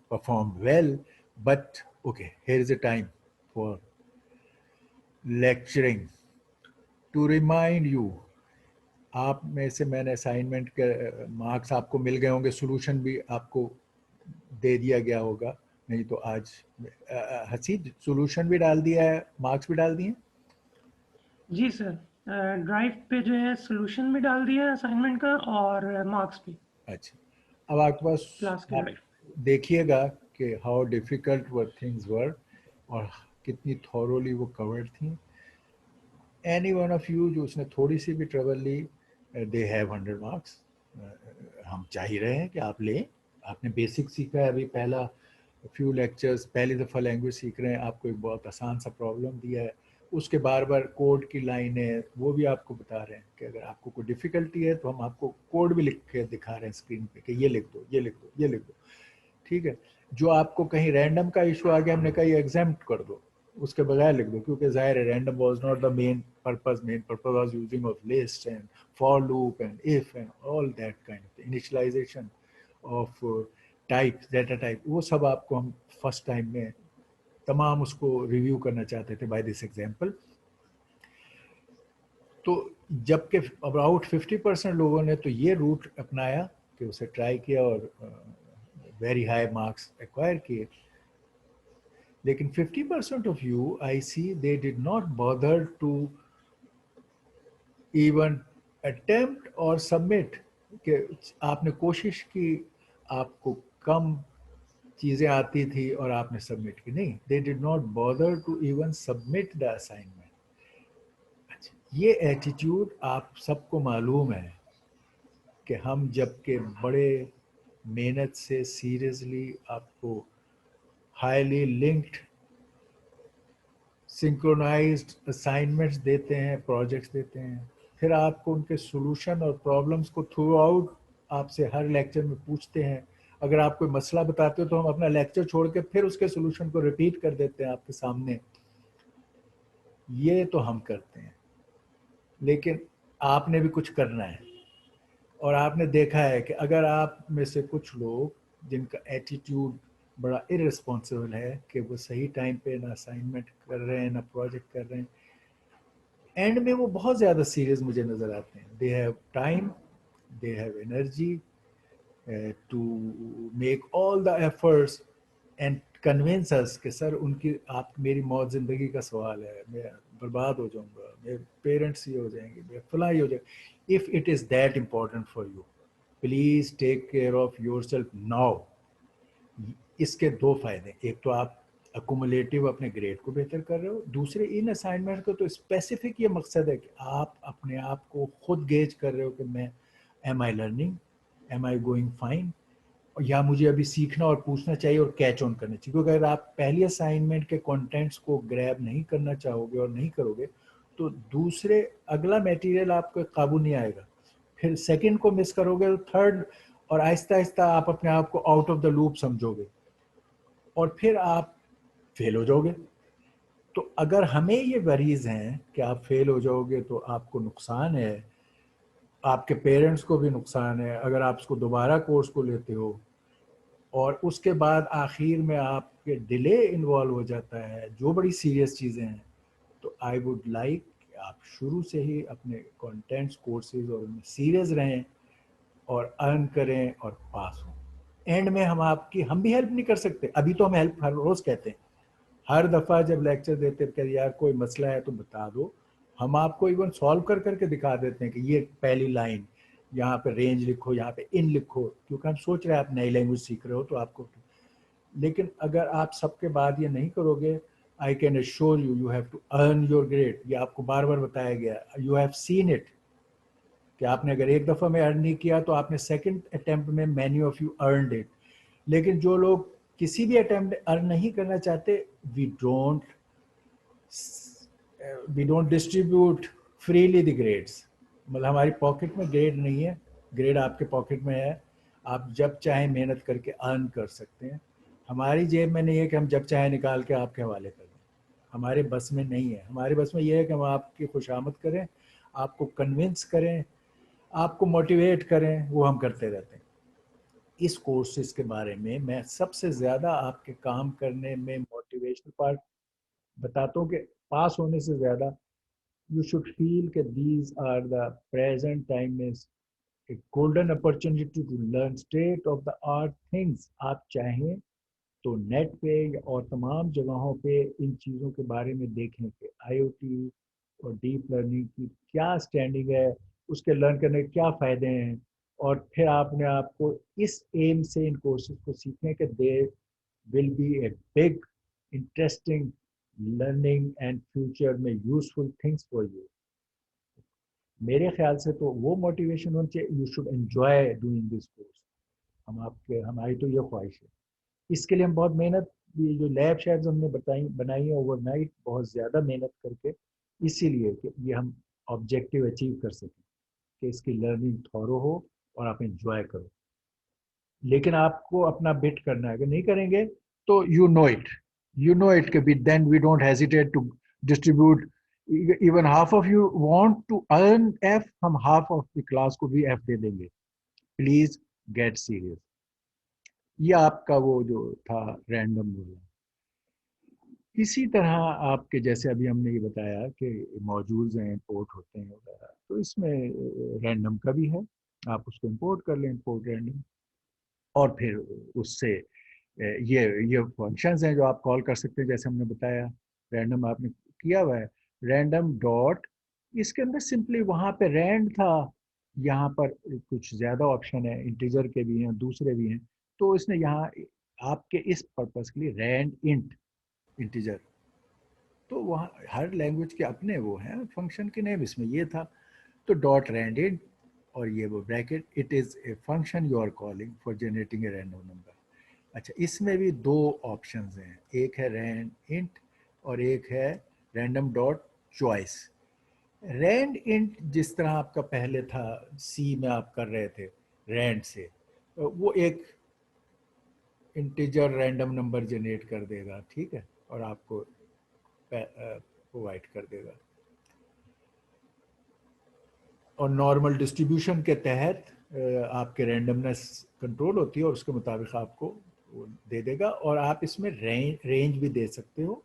performed well, but okay, here is a time for lecturing. To remind you, आप में से मैंने असाइनमेंट के मार्क्स आपको मिल गए होंगे, सोल्यूशन भी आपको दे दिया गया होगा, नहीं तो आज हसीब सोल्यूशन भी डाल दिया है, मार्क्स भी डाल दिए? जी सर, ड्राइव पे जो है सोल्यूशन भी डाल दिया है असाइनमेंट का और मार्क्स भी अच्छा, अब आपके पास क्लास के आप ड्राइव। देखिएगा कि how difficult were things were और कितनी थॉरोली वो कवर्ड थी. एनी वन ऑफ यू जो उसने थोड़ी सी भी ट्रबल ली, दे हैव 100 मार्क्स. हम चाह ही रहे हैं कि आप लें. आपने बेसिक सीखा है, अभी पहला फ्यू लेक्चर्स, पहली दफ़ा लैंग्वेज सीख रहे हैं, आपको एक बहुत आसान सा प्रॉब्लम दिया है, उसके बार बार कोड की लाइन है वो भी आपको बता रहे हैं कि अगर आपको कोई डिफ़िकल्टी है तो हम आपको कोड भी लिख के दिखा रहे हैं स्क्रीन पे कि ये लिख दो, ये लिख दो, ये लिख दो. ठीक है, जो आपको कहीं रैंडम का इशू आ गया, हमने कहा ये एग्जाम्प्ट कर दो, उसके बगैर लिख दो, क्योंकि जाहिर है random was not the main purpose was using of list and for loop and if and all that kind of initialization of type, data type, वो सब आपको हम फर्स्ट टाइम में तमाम उसको रिव्यू करना चाहते थे बाय दिस एग्जांपल. तो जबकि अबाउट 50% लोगों ने तो ये रूट अपनाया कि उसे ट्राई किया और वेरी हाई मार्क्स एक्वायर किए, लेकिन 50% of you I see they did not bother to even attempt और सबमिट, कि आपने कोशिश की, आपको कम चीज़ें आती थी और आपने सबमिट की. नहीं, they did not bother to even submit the assignment. ये एटीट्यूड आप सबको मालूम है कि हम जबकि बड़े मेहनत से सीरियसली आपको हाईली लिंक्ड सिंक्रोनाइज्ड असाइनमेंट्स देते हैं, प्रोजेक्ट्स देते हैं, फिर आपको उनके सॉल्यूशन और प्रॉब्लम्स को थ्रू आउट आपसे हर लेक्चर में पूछते हैं. अगर आप कोई मसला बताते हो तो हम अपना लेक्चर छोड़ के फिर उसके सॉल्यूशन को रिपीट कर देते हैं आपके सामने. ये तो हम करते हैं, लेकिन आपने भी कुछ करना है. और आपने देखा है कि अगर आप में से कुछ लोग जिनका एटीट्यूड बड़ा इररिस्पॉन्सिबल है कि वो सही टाइम पे ना असाइनमेंट कर रहे हैं ना प्रोजेक्ट कर रहे हैं, एंड में वो बहुत ज़्यादा सीरियस मुझे नज़र आते हैं. They have time, they have energy to make all the efforts and convince us कि सर उनकी, आप, मेरी मौत ज़िंदगी का सवाल है, मैं बर्बाद हो जाऊंगा, मेरे पेरेंट्स ये हो जाएंगे, मेरे फला ये हो जाएगा. If it is that important for you, please take care of yourself now. इसके दो फायदे, एक तो आप अकुमुलेटिव अपने ग्रेड को बेहतर कर रहे हो, दूसरे इन असाइनमेंट का तो स्पेसिफिक ये मकसद है कि आप अपने आप को खुद गेज कर रहे हो कि मैं, am I learning, am I going fine, या मुझे अभी सीखना और पूछना चाहिए और कैच ऑन करना चाहिए. क्योंकि अगर आप पहली असाइनमेंट के कंटेंट्स को ग्रैब नहीं करना चाहोगे और नहीं करोगे तो दूसरे अगला मटेरियल आपको काबू नहीं आएगा, फिर सेकंड को मिस करोगे तो थर्ड, और आहिस्ता आहिस्ता आप अपने आप को आउट ऑफ द लूप समझोगे और फिर आप फेल हो जाओगे. तो अगर हमें ये वरीज हैं कि आप फेल हो जाओगे तो आपको नुकसान है, आपके पेरेंट्स को भी नुकसान है अगर आप उसको दोबारा कोर्स को लेते हो, और उसके बाद आखिर में आपके डिले इन्वॉल्व हो जाता है, जो बड़ी सीरियस चीज़ें हैं, तो आई वुड लाइक आप शुरू से ही अपने कंटेंट्स, कोर्सेज और उनमें सीरियस रहें. और अर्न करें और पास हो। एंड में हम भी हेल्प नहीं कर सकते, अभी तो हम हेल्प हर रोज कहते हैं, हर दफा जब लेक्चर देते हैं यार कोई मसला है तो बता दो, हम आपको इवन सॉल्व कर करके दिखा देते हैं कि ये पहली लाइन यहाँ पे रेंज लिखो, यहाँ पे इन लिखो, क्योंकि हम सोच रहे हैं आप नई लैंग्वेज सीख रहे हो तो आपको। लेकिन अगर आप सबके बाद ये नहीं करोगे, I can assure you, you have to earn your grade. ये आपको बार बार बताया गया, यू हैव सीन इट, कि आपने अगर एक दफा में अर्न नहीं किया तो आपने सेकंड अटेम्प्ट में many of you earned it. लेकिन जो लोग किसी भी अटेम्प्ट अर्न नहीं करना चाहते, we don't we don't distribute freely the grades. मतलब हमारी पॉकेट में ग्रेड नहीं है, ग्रेड आपके पॉकेट में है, आप जब चाहे मेहनत करके अर्न कर सकते हैं। हमारी जेब में नहीं है कि हम जब चाहे निकाल के आपके हवाले कर दें, हमारे बस में नहीं है। हमारे बस में ये है कि हम आपकी खुशामद करें, आपको कन्विंस करें, आपको मोटिवेट करें, वो हम करते रहते हैं। इस कोर्सेज के बारे में मैं सबसे ज़्यादा आपके काम करने में मोटिवेशनल पार्ट बताता हूँ कि पास होने से ज़्यादा you should feel that these are the present time is a golden opportunity to learn state of the art things। आप चाहें तो नेट पे और तमाम जगहों पे इन चीज़ों के बारे में देखें कि आईओटी और डीप लर्निंग की क्या स्टैंडिंग है, उसके लर्न करने के क्या फ़ायदे हैं। और फिर आपने आपको इस एम से इन कोर्सेज को सीखने के दे will B a big interesting learning and future में यूजफुल थिंग्स फॉर यू। मेरे ख्याल से तो वो मोटिवेशन होनी चाहिए, you should enjoy doing this course. हमारी तो ये ख्वाहिश है। इसके लिए हम बहुत मेहनत, ये जो लैब शेड्स हमने बनाई है ओवरनाइट, बहुत ज़्यादा मेहनत करके, इसीलिए कि ये हम ऑब्जेक्टिव अचीव कर सकें कि इसकी लर्निंग थॉरो हो और आप एंजॉय करो। लेकिन आपको अपना बिट करना है, अगर नहीं करेंगे तो यू नो इट कि then we don't hesitate to distribute. Even half of you want to earn F, हम हाफ ऑफ द क्लास को भी एफ दे देंगे। Please get serious. ये आपका वो जो था रैंडम वाला। इसी तरह आपके जैसे अभी हमने ये बताया कि मॉड्यूल्स हैं, इंपोर्ट होते हैं वगैरह, तो इसमें रैंडम का भी है, आप उसको इंपोर्ट कर लें, इंपोर्ट रैंडम। और फिर उससे ये फंक्शंस हैं जो आप कॉल कर सकते हैं, जैसे हमने बताया रैंडम आपने किया हुआ है, रैंडम डॉट, इसके अंदर सिंपली वहाँ पे रैंड था, यहाँ पर कुछ ज़्यादा ऑप्शन है, इंटीजर के भी हैं, दूसरे भी हैं, तो इसने यहाँ आपके इस पर्पज़ के लिए रैंड इंट इंटीजर। तो वहाँ हर लैंग्वेज के अपने वो हैं फंक्शन के नेम, इसमें ये था। तो डॉट रैंड इंट और ये वो bracket, it is a function you are calling for generating a random number. अच्छा, इसमें भी दो ऑप्शंस हैं, एक है रैंड इंट और एक है random dot choice. Rand int जिस तरह आपका पहले था, सी में आप कर रहे थे रैंड से, वो एक इंटीजर रैंडम नंबर जनरेट कर देगा, ठीक है, और आपको प्रोवाइड कर देगा। और नॉर्मल डिस्ट्रीब्यूशन के तहत आपके रैंडमनेस कंट्रोल होती है और उसके मुताबिक आपको वो दे देगा। और आप इसमें रेंज भी दे सकते हो,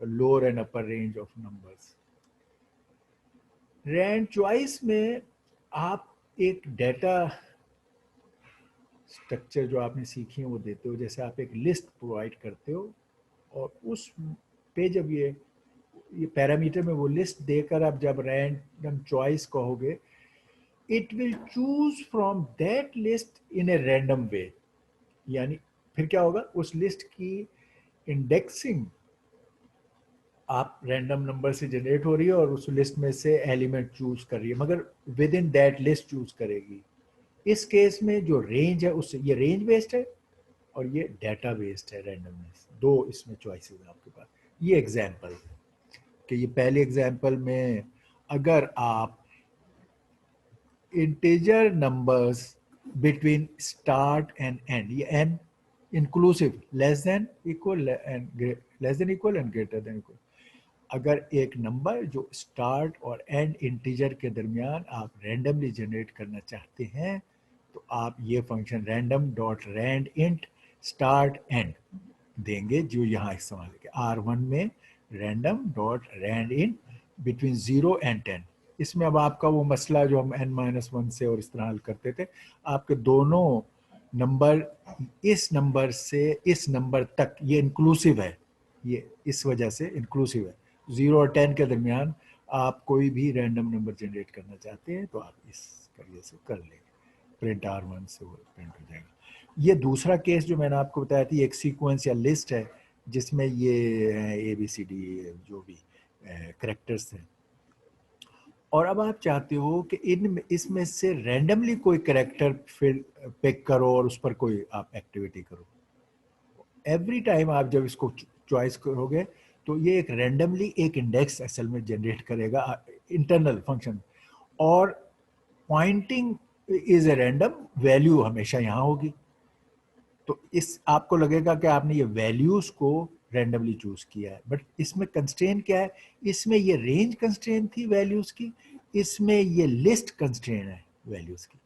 lower and upper range of numbers. Rand choice में आप एक डेटा स्ट्रक्चर जो आपने सीखी है वो देते हो, जैसे आप एक लिस्ट प्रोवाइड करते हो और उस पे जब ये पैरामीटर में वो लिस्ट देकर आप जब रैंडम चॉइस कहोगे, it will choose from that list in a random वे। यानी फिर क्या होगा, उस लिस्ट की इंडेक्सिंग आप रैंडम नंबर से जनरेट हो रही है और उस लिस्ट में से एलिमेंट चूज कर रही है, मगर with in that list choose करेगी। इस केस में जो रेंज है उससे, ये रेंज बेस्ड है और ये डेटा बेस्ड है रैंडमनेस, दो इसमें चॉइसेस है आपके पास। ये एग्जांपल कि ये पहले एग्जांपल में अगर आप integer numbers between start and end, ये in inclusive less than equal and less than equal and greater than equal, अगर एक नंबर जो स्टार्ट और एंड इंटीजर के दरमियान आप रैंडमली जनरेट करना चाहते हैं, तो आप ये function random dot rand int start end देंगे, जो यहाँ इस्तेमाल है R1 में random dot rand int between 0 and 10। इसमें अब आपका वो मसला जो हम n-1 से और इस तरह हल करते थे, आपके दोनों नंबर इस नंबर से इस नंबर तक ये इंक्लूसिव है, ये इस वजह से इंक्लूसिव है। 0 और 10 के दरमियान आप कोई भी रैंडम नंबर जनरेट करना चाहते हैं तो आप इस करिए से कर लेंगे, प्रिंट R1 से वो प्रिंट हो जाएगा। ये दूसरा केस जो मैंने आपको बताया थी, एक सीक्वेंस या लिस्ट है जिसमें ये ABCD जो भी करेक्टर्स हैं, और अब आप चाहते हो कि इसमें से रैंडमली कोई करेक्टर फिर पिक करो और उस पर कोई आप एक्टिविटी करो। एवरी टाइम आप जब इसको चॉइस करोगे तो ये एक रैंडमली एक इंडेक्स असल में जनरेट करेगा इंटरनल फंक्शन, और Poynting is a random, value हमेशा यहाँ होगी। तो इस आपको लगेगा कि आपने ये वैल्यूज को रैंडमली चूज किया है, बट इसमें कंस्ट्रेन क्या है, इसमें ये रेंज कंस्ट्रेन थी वैल्यूज की, इसमें ये लिस्ट कंस्ट्रेन है वैल्यूज की,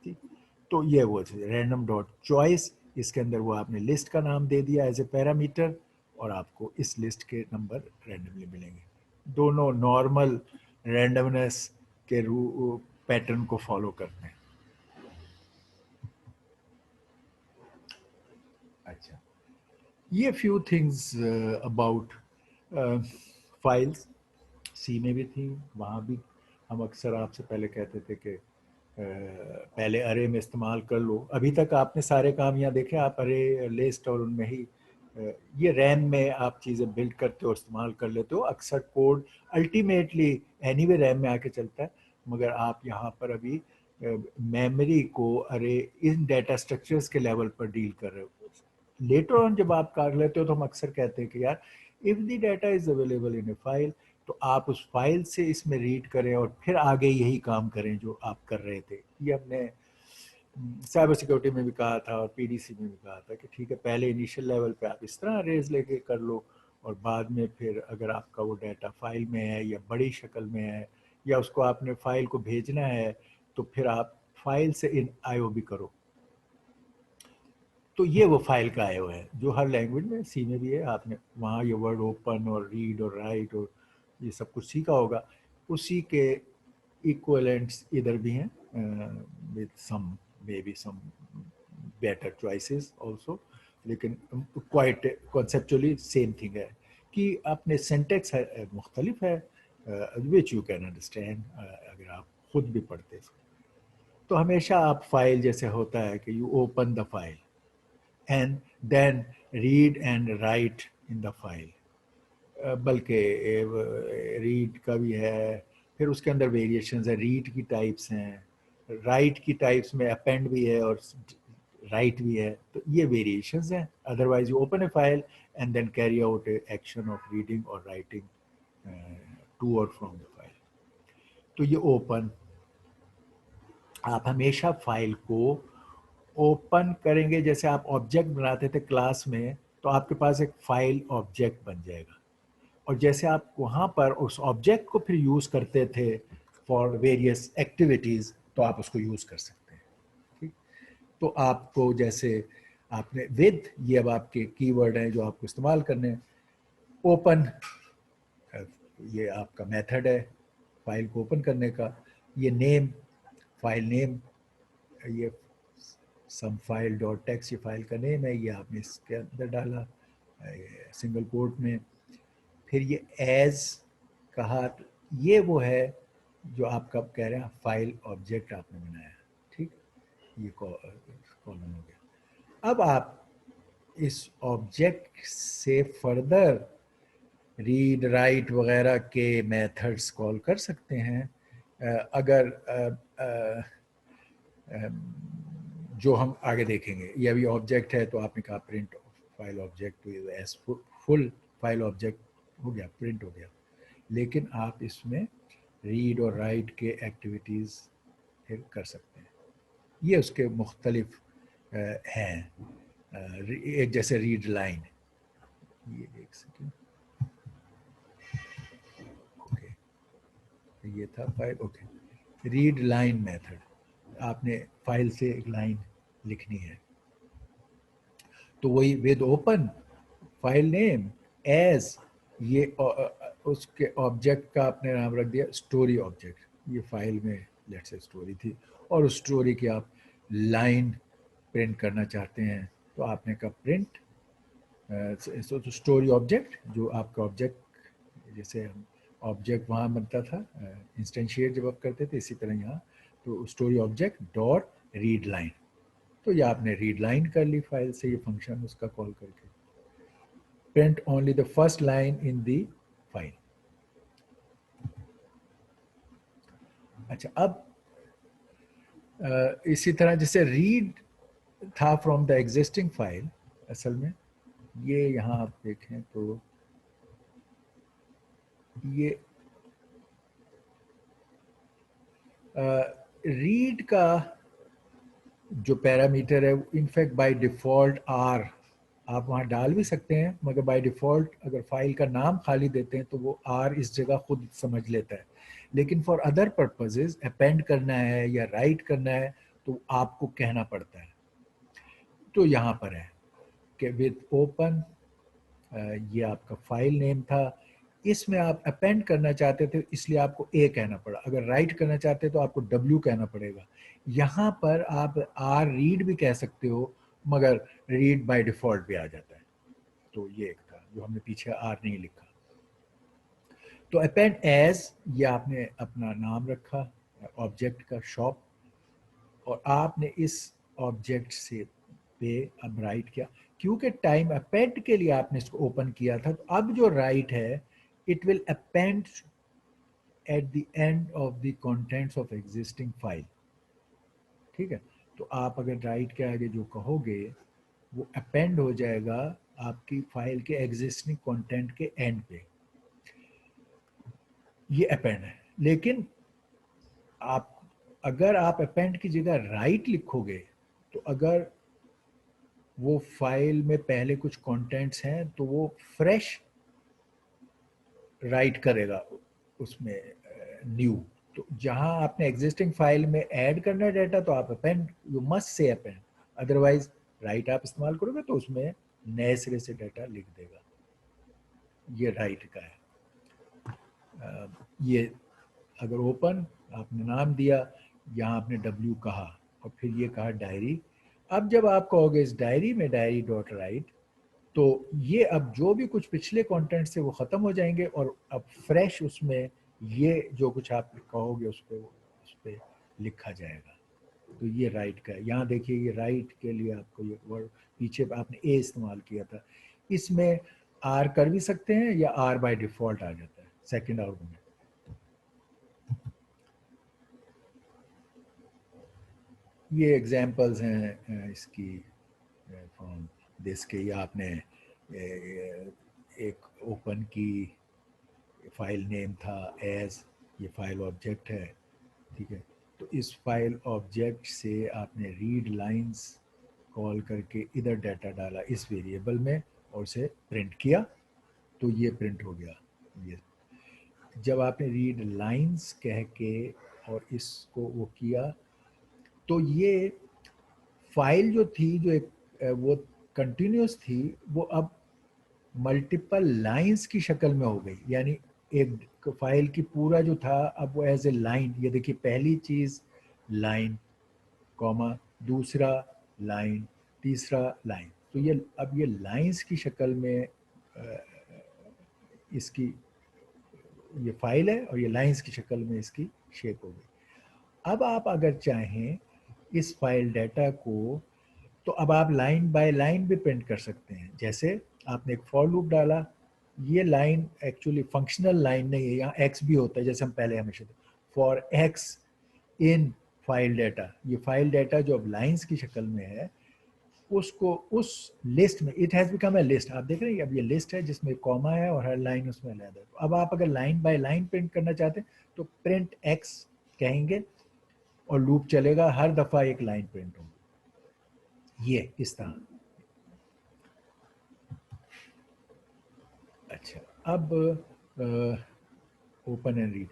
ठीक। तो ये वो रैंडम डॉट चॉइस, इसके अंदर वो आपने लिस्ट का नाम दे दिया एज ए पैरामीटर, और आपको इस लिस्ट के नंबर रैंडमली मिलेंगे। दोनों नॉर्मल रैंडमनेस के पैटर्न को फॉलो करते हैं। अच्छा, ये फ्यू थिंग्स अबाउट फाइल्स, सी में भी थी, वहाँ भी हम अक्सर आपसे पहले कहते थे कि पहले अरे में इस्तेमाल कर लो। अभी तक आपने सारे काम यहाँ देखे, आप अरे लिस्ट और उनमें ही ये रैम में आप चीज़ें बिल्ड करते हो और इस्तेमाल कर लेते हो। अक्सर कोड अल्टीमेटली एनीवे रैम में आके चलता है, मगर आप यहाँ पर अभी मेमोरी को अरे इन डाटा स्ट्रक्चर्स के लेवल पर डील कर रहे हो। लेटर ऑन जब आप कर लेते हो तो हम अक्सर कहते हैं कि यार if the data is available in A file, तो आप उस फाइल से इसमें रीड करें और फिर आगे यही काम करें जो आप कर रहे थे। ये हमने साइबर सिक्योरिटी में भी कहा था और पीडीसी में भी कहा था कि ठीक है, पहले इनिशियल लेवल पे आप इस तरह रेज लेके कर लो, और बाद में फिर अगर आपका वो डाटा फाइल में है या बड़ी शक्ल में है या उसको आपने फाइल को भेजना है, तो फिर आप फाइल से इन आईओ भी करो। तो ये वो फाइल का आईओ है जो हर लैंग्वेज में, सी में भी है। आपने वहाँ ये वर्ड ओपन और रीड और राइट और ये सब कुछ सीखा होगा, उसी के इक्वलेंट्स इधर भी हैं, with some may be some better choices also, लेकिन क्वाइट कॉन्सेप्चुअली सेम थिंग है कि अपने सिंटेक्स है मुख्तलिफ है, विच यू कैन अंडरस्टैंड अगर आप खुद भी पढ़ते हैं। तो हमेशा आप फाइल जैसे होता है कि you open the file and then read and write in the file, बल्कि रीड का भी है, फिर उसके अंदर वेरिएशंस है, रीड की टाइप्स हैं, राइट की टाइप्स में अपेंड भी है और राइट भी है, तो ये वेरिएशंस हैं। Otherwise you open a file and then carry out a action of reading और राइटिंग टू और फ्रॉम द फाइल। तो ये ओपन, आप हमेशा फाइल को ओपन करेंगे। जैसे आप ऑब्जेक्ट बनाते थे क्लास में, तो आपके पास एक फाइल ऑब्जेक्ट बन जाएगा, और जैसे आप वहाँ पर उस ऑब्जेक्ट को फिर यूज़ करते थे फॉर वेरियस एक्टिविटीज़, तो आप उसको यूज़ कर सकते हैं, ठीक। तो आपको जैसे आपने विद, ये अब आपके कीवर्ड हैं जो आपको इस्तेमाल करने हैं। ओपन, ये आपका मेथड है फाइल को ओपन करने का। ये नेम, फाइल नेम, ये सम फाइल डॉट टेक्स्ट ये फाइल का नेम है, ये आपने इसके अंदर डाला सिंगल कोट में। फिर ये एज कहा, ये वो है जो आप कब कह रहे हैं फाइल ऑब्जेक्ट आपने बनाया, ठीक। ये कॉलम हो गया। अब आप इस ऑब्जेक्ट से फर्दर रीड राइट वगैरह के मेथड्स कॉल कर सकते हैं। अगर जो हम आगे देखेंगे, ये अभी ऑब्जेक्ट है तो आपने कहा प्रिंट फाइल ऑब्जेक्ट, तो एस फुल फाइल ऑब्जेक्ट हो गया, प्रिंट हो गया। लेकिन आप इसमें रीड और राइट के एक्टिविटीज़ फिर कर सकते हैं। ये उसके मुख्तलिफ हैं, एक जैसे रीड लाइन, ये एक सेकेंड, ओके, ये था file, okay. Read line method, आपने फाइल से एक लाइन लिखनी है, तो वही with open file name as, ये उसके ऑब्जेक्ट का आपने नाम रख दिया स्टोरी ऑब्जेक्ट, ये फाइल में लेट्स से स्टोरी थी, और उस स्टोरी की आप लाइन प्रिंट करना चाहते हैं तो आपने कहा प्रिंट स्टोरी ऑब्जेक्ट, जो आपका ऑब्जेक्ट, जैसे हम ऑब्जेक्ट वहाँ बनता था इंस्टेंशिएट जब आप करते थे, इसी तरह यहाँ तो story object dot read line, तो ये आपने रीड लाइन कर ली फाइल से, ये फंक्शन उसका कॉल करके print only the first line in the file. अच्छा, अब इसी तरह जैसे रीड था फ्रॉम द एग्जिस्टिंग फाइल, असल में ये यहाँ आप देखें तो ये रीड का जो पैरामीटर है इनफैक्ट बाय डिफ़ॉल्ट आर, आप वहाँ डाल भी सकते हैं, मगर बाय डिफ़ॉल्ट अगर फाइल का नाम खाली देते हैं तो वो आर इस जगह खुद समझ लेता है, लेकिन फॉर अदर पर्पसेस अपेंड करना है या राइट करना है तो आपको कहना पड़ता है। तो यहाँ पर है कि विद ओपन, ये आपका फाइल नेम था, इसमें आप अपेंड करना चाहते थे इसलिए आपको ए कहना पड़ा, अगर राइट करना चाहते तो आपको डब्ल्यू कहना पड़ेगा। यहाँ पर आप आर रीड भी कह सकते हो, मगर रीड बाय डिफॉल्ट भी आ जाता है, तो ये एक था जो हमने पीछे आर नहीं लिखा। तो अपेंड एज, ये आपने अपना नाम रखा ऑब्जेक्ट का शॉप, और आपने इस ऑब्जेक्ट से पे अब राइट किया, क्योंकि टाइम अपेंड के लिए आपने इसको ओपन किया था, तो अब जो राइट है it will append at the end of the contents of existing file. ठीक है, तो आप अगर राइट के आगे जो कहोगे वो अपेंड हो जाएगा आपकी फाइल के एग्जिस्टिंग कंटेंट के एंड पे, ये अपेंड है। लेकिन आप अगर आप अपेंड की जगह राइट लिखोगे तो अगर वो फाइल में पहले कुछ कंटेंट्स हैं तो वो फ्रेश राइट करेगा उसमें न्यू, तो जहां आपने एग्जिस्टिंग फाइल में ऐड करना है डाटा तो आप append, you must say append, otherwise right आप इस्तेमाल करोगे तो उसमें नए सिरे से डाटा लिख देगा। ये राइट का है। ये अगर ओपन आपने नाम दिया, यहाँ आपने डब्ल्यू कहा और फिर ये कहा डायरी, अब जब आप कहोगे इस डायरी में डायरी डॉट राइट, तो ये अब जो भी कुछ पिछले कंटेंट से वो ख़त्म हो जाएंगे और अब फ्रेश उसमें ये जो कुछ आप कहोगे उस पर लिखा जाएगा। तो ये राइट का है। यहाँ देखिए ये राइट के लिए आपको ये वर्ड, पीछे आपने ए इस्तेमाल किया था, इसमें आर कर भी सकते हैं या आर बाय डिफॉल्ट आ जाता है सेकंड आर्गुमेंट। ये एग्जांपल्स हैं इसकी फ्रॉम दिस के, ये आपने एक ओपन की फाइल नेम था एज, ये फाइल ऑब्जेक्ट है। ठीक है, तो इस फाइल ऑब्जेक्ट से आपने रीड लाइंस कॉल करके इधर डाटा डाला इस वेरिएबल में और उसे प्रिंट किया, तो ये प्रिंट हो गया। ये जब आपने रीड लाइंस कह के और इसको वो किया तो ये फाइल जो थी जो एक वो कंटिन्यूस थी वो अब मल्टीपल लाइंस की शक्ल में हो गई, यानी एक फाइल की पूरा जो था अब वो एज ए लाइन, ये देखिए पहली चीज लाइन कॉमा, दूसरा लाइन, तीसरा लाइन, तो ये अब ये लाइंस की शक्ल में इसकी ये फाइल है और ये लाइंस की शक्ल में इसकी शेप हो गई। अब आप अगर चाहें इस फाइल डाटा को तो अब आप लाइन बाय लाइन भी प्रिंट कर सकते हैं। जैसे आपने एक फॉर लूप डाला, ये लाइन एक्चुअली फंक्शनल लाइन नहीं है, यहाँ एक्स भी होता है जैसे हम पहले हमेशा थे, for x in file data, ये फाइल डाटा जो अब लाइंस की शक्ल में है उसको उस लिस्ट में, it has become a list, आप देख रहे हैं अब ये लिस्ट है जिसमें कॉमा है और हर लाइन उसमें अलग है। तो अब आप अगर लाइन बाय लाइन प्रिंट करना चाहते हैं तो प्रिंट एक्स कहेंगे और लूप चलेगा, हर दफ़ा एक लाइन प्रिंट होगी, ये इस तरह। अच्छा, अब open and read,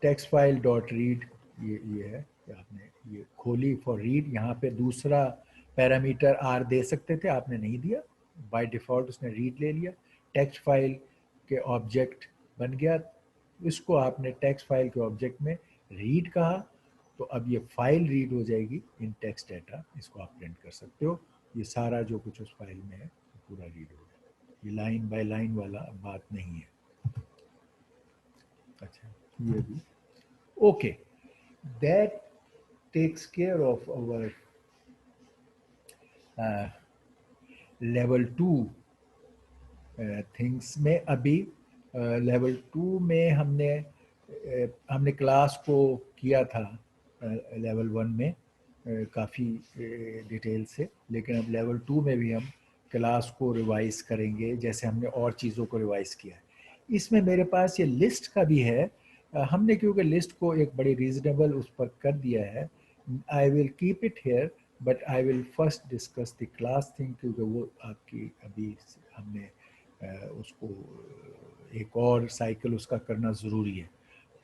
text file dot read, ये है कि आपने ये खोली फॉर रीड, यहाँ पे दूसरा पैरामीटर आर दे सकते थे, आपने नहीं दिया, बाय डिफ़ॉल्ट उसने रीड ले लिया, टेक्स्ट फाइल के ऑब्जेक्ट बन गया इसको आपने टेक्स्ट फाइल के ऑब्जेक्ट में रीड कहा, तो अब ये फाइल रीड हो जाएगी इन टेक्स्ट डाटा, इसको आप प्रिंट कर सकते हो। ये सारा जो कुछ उस फाइल में है पूरा रीड हो गया। ये लाइन बाय लाइन वाला बात नहीं है। अच्छा, ये भी okay. That takes care of our level 2 things में। अभी लेवल 2 में हमने क्लास को किया था लेवल 1 में काफ़ी डिटेल से, लेकिन अब लेवल 2 में भी हम क्लास को रिवाइज करेंगे जैसे हमने और चीज़ों को रिवाइज किया है। इसमें मेरे पास ये लिस्ट का भी है। हमने क्योंकि लिस्ट को एक बड़ी रीजनेबल उस पर कर दिया है, I will keep it here, but I will first discuss the class thing, क्योंकि वो आपकी अभी हमने उसको एक और साइकिल उसका करना ज़रूरी है।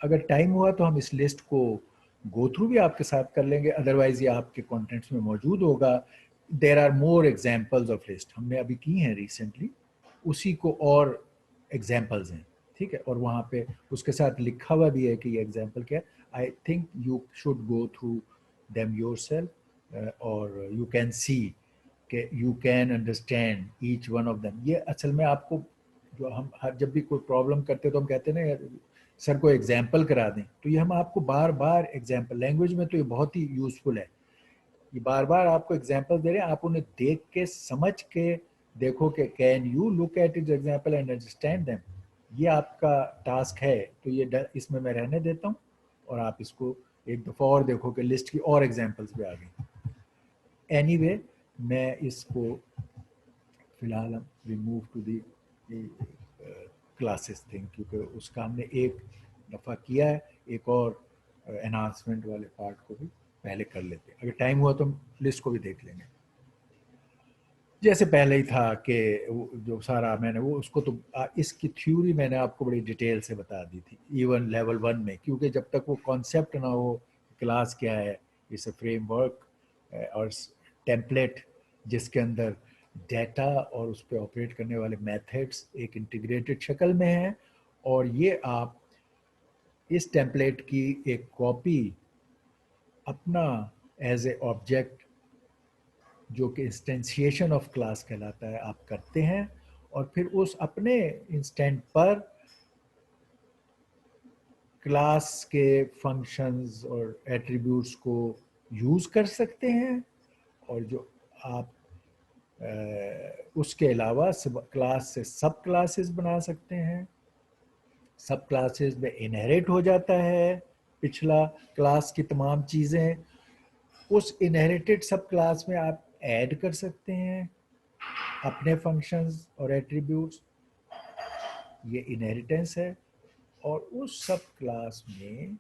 अगर टाइम हुआ तो हम इस लिस्ट को गो थ्रू भी आपके साथ कर लेंगे, अदरवाइज ये आपके कंटेंट्स में मौजूद होगा। There are more examples of list, हमने अभी की हैं रिसेंटली, उसी को और एग्जाम्पल्स हैं, ठीक है। और वहाँ पे उसके साथ लिखा हुआ भी है कि ये एग्जाम्पल क्या है। I think you should go through them your self और यू कैन सी कि you can understand each one of them. ये असल में आपको, जो हम हर जब भी कोई प्रॉब्लम करते हैं तो हम कहते हैं ना यार सर को एग्जाम्पल करा दें, तो ये हम आपको बार बार एग्जाम्पल, लैंग्वेज में तो ये बहुत ही यूजफुल है। ये बार बार आपको एग्जाम्पल दे रहे हैं, आप उन्हें देख के समझ के देखो कि can you look at it example and understand them. ये आपका टास्क है, तो ये इसमें मैं रहने देता हूँ और आप इसको एक दफ़ा और देखो कि लिस्ट की और एग्जाम्पल्स भी आ गई। एनीवे, मैं इसको फिलहाल हम remove to the classes thing, क्योंकि उसका हमने एक दफ़ा किया है। एक और एनहांसमेंट वाले पार्ट को भी पहले कर लेते हैं, अगर टाइम हुआ तो हम लिस्ट को भी देख लेंगे। जैसे पहले ही था कि जो सारा मैंने वो उसको तो इसकी थ्योरी मैंने आपको बड़ी डिटेल से बता दी थी इवन लेवल 1 में, क्योंकि जब तक वो कॉन्सेप्ट ना हो क्लास क्या है, इस फ्रेमवर्क और टेम्पलेट जिसके अंदर डेटा और उस पर ऑपरेट करने वाले मेथड्स एक इंटीग्रेटेड शक्ल में है, और ये आप इस टेम्पलेट की एक कॉपी अपना एज ए ऑब्जेक्ट, जो कि इंस्टेंशिएशन ऑफ क्लास कहलाता है, आप करते हैं, और फिर उस अपने इंस्टेंट पर क्लास के फंक्शंस और एट्रीब्यूट्स को यूज़ कर सकते हैं। और जो आप उसके अलावा क्लास से सब क्लासेस बना सकते हैं। सब क्लासेस में इनहेरिट हो जाता है पिछला क्लास की तमाम चीज़ें, उस इनहेरिटेड सब क्लास में आप ऐड कर सकते हैं अपने फंक्शंस और एट्रीब्यूट्स। ये इनहेरिटेंस है। और उस सब क्लास में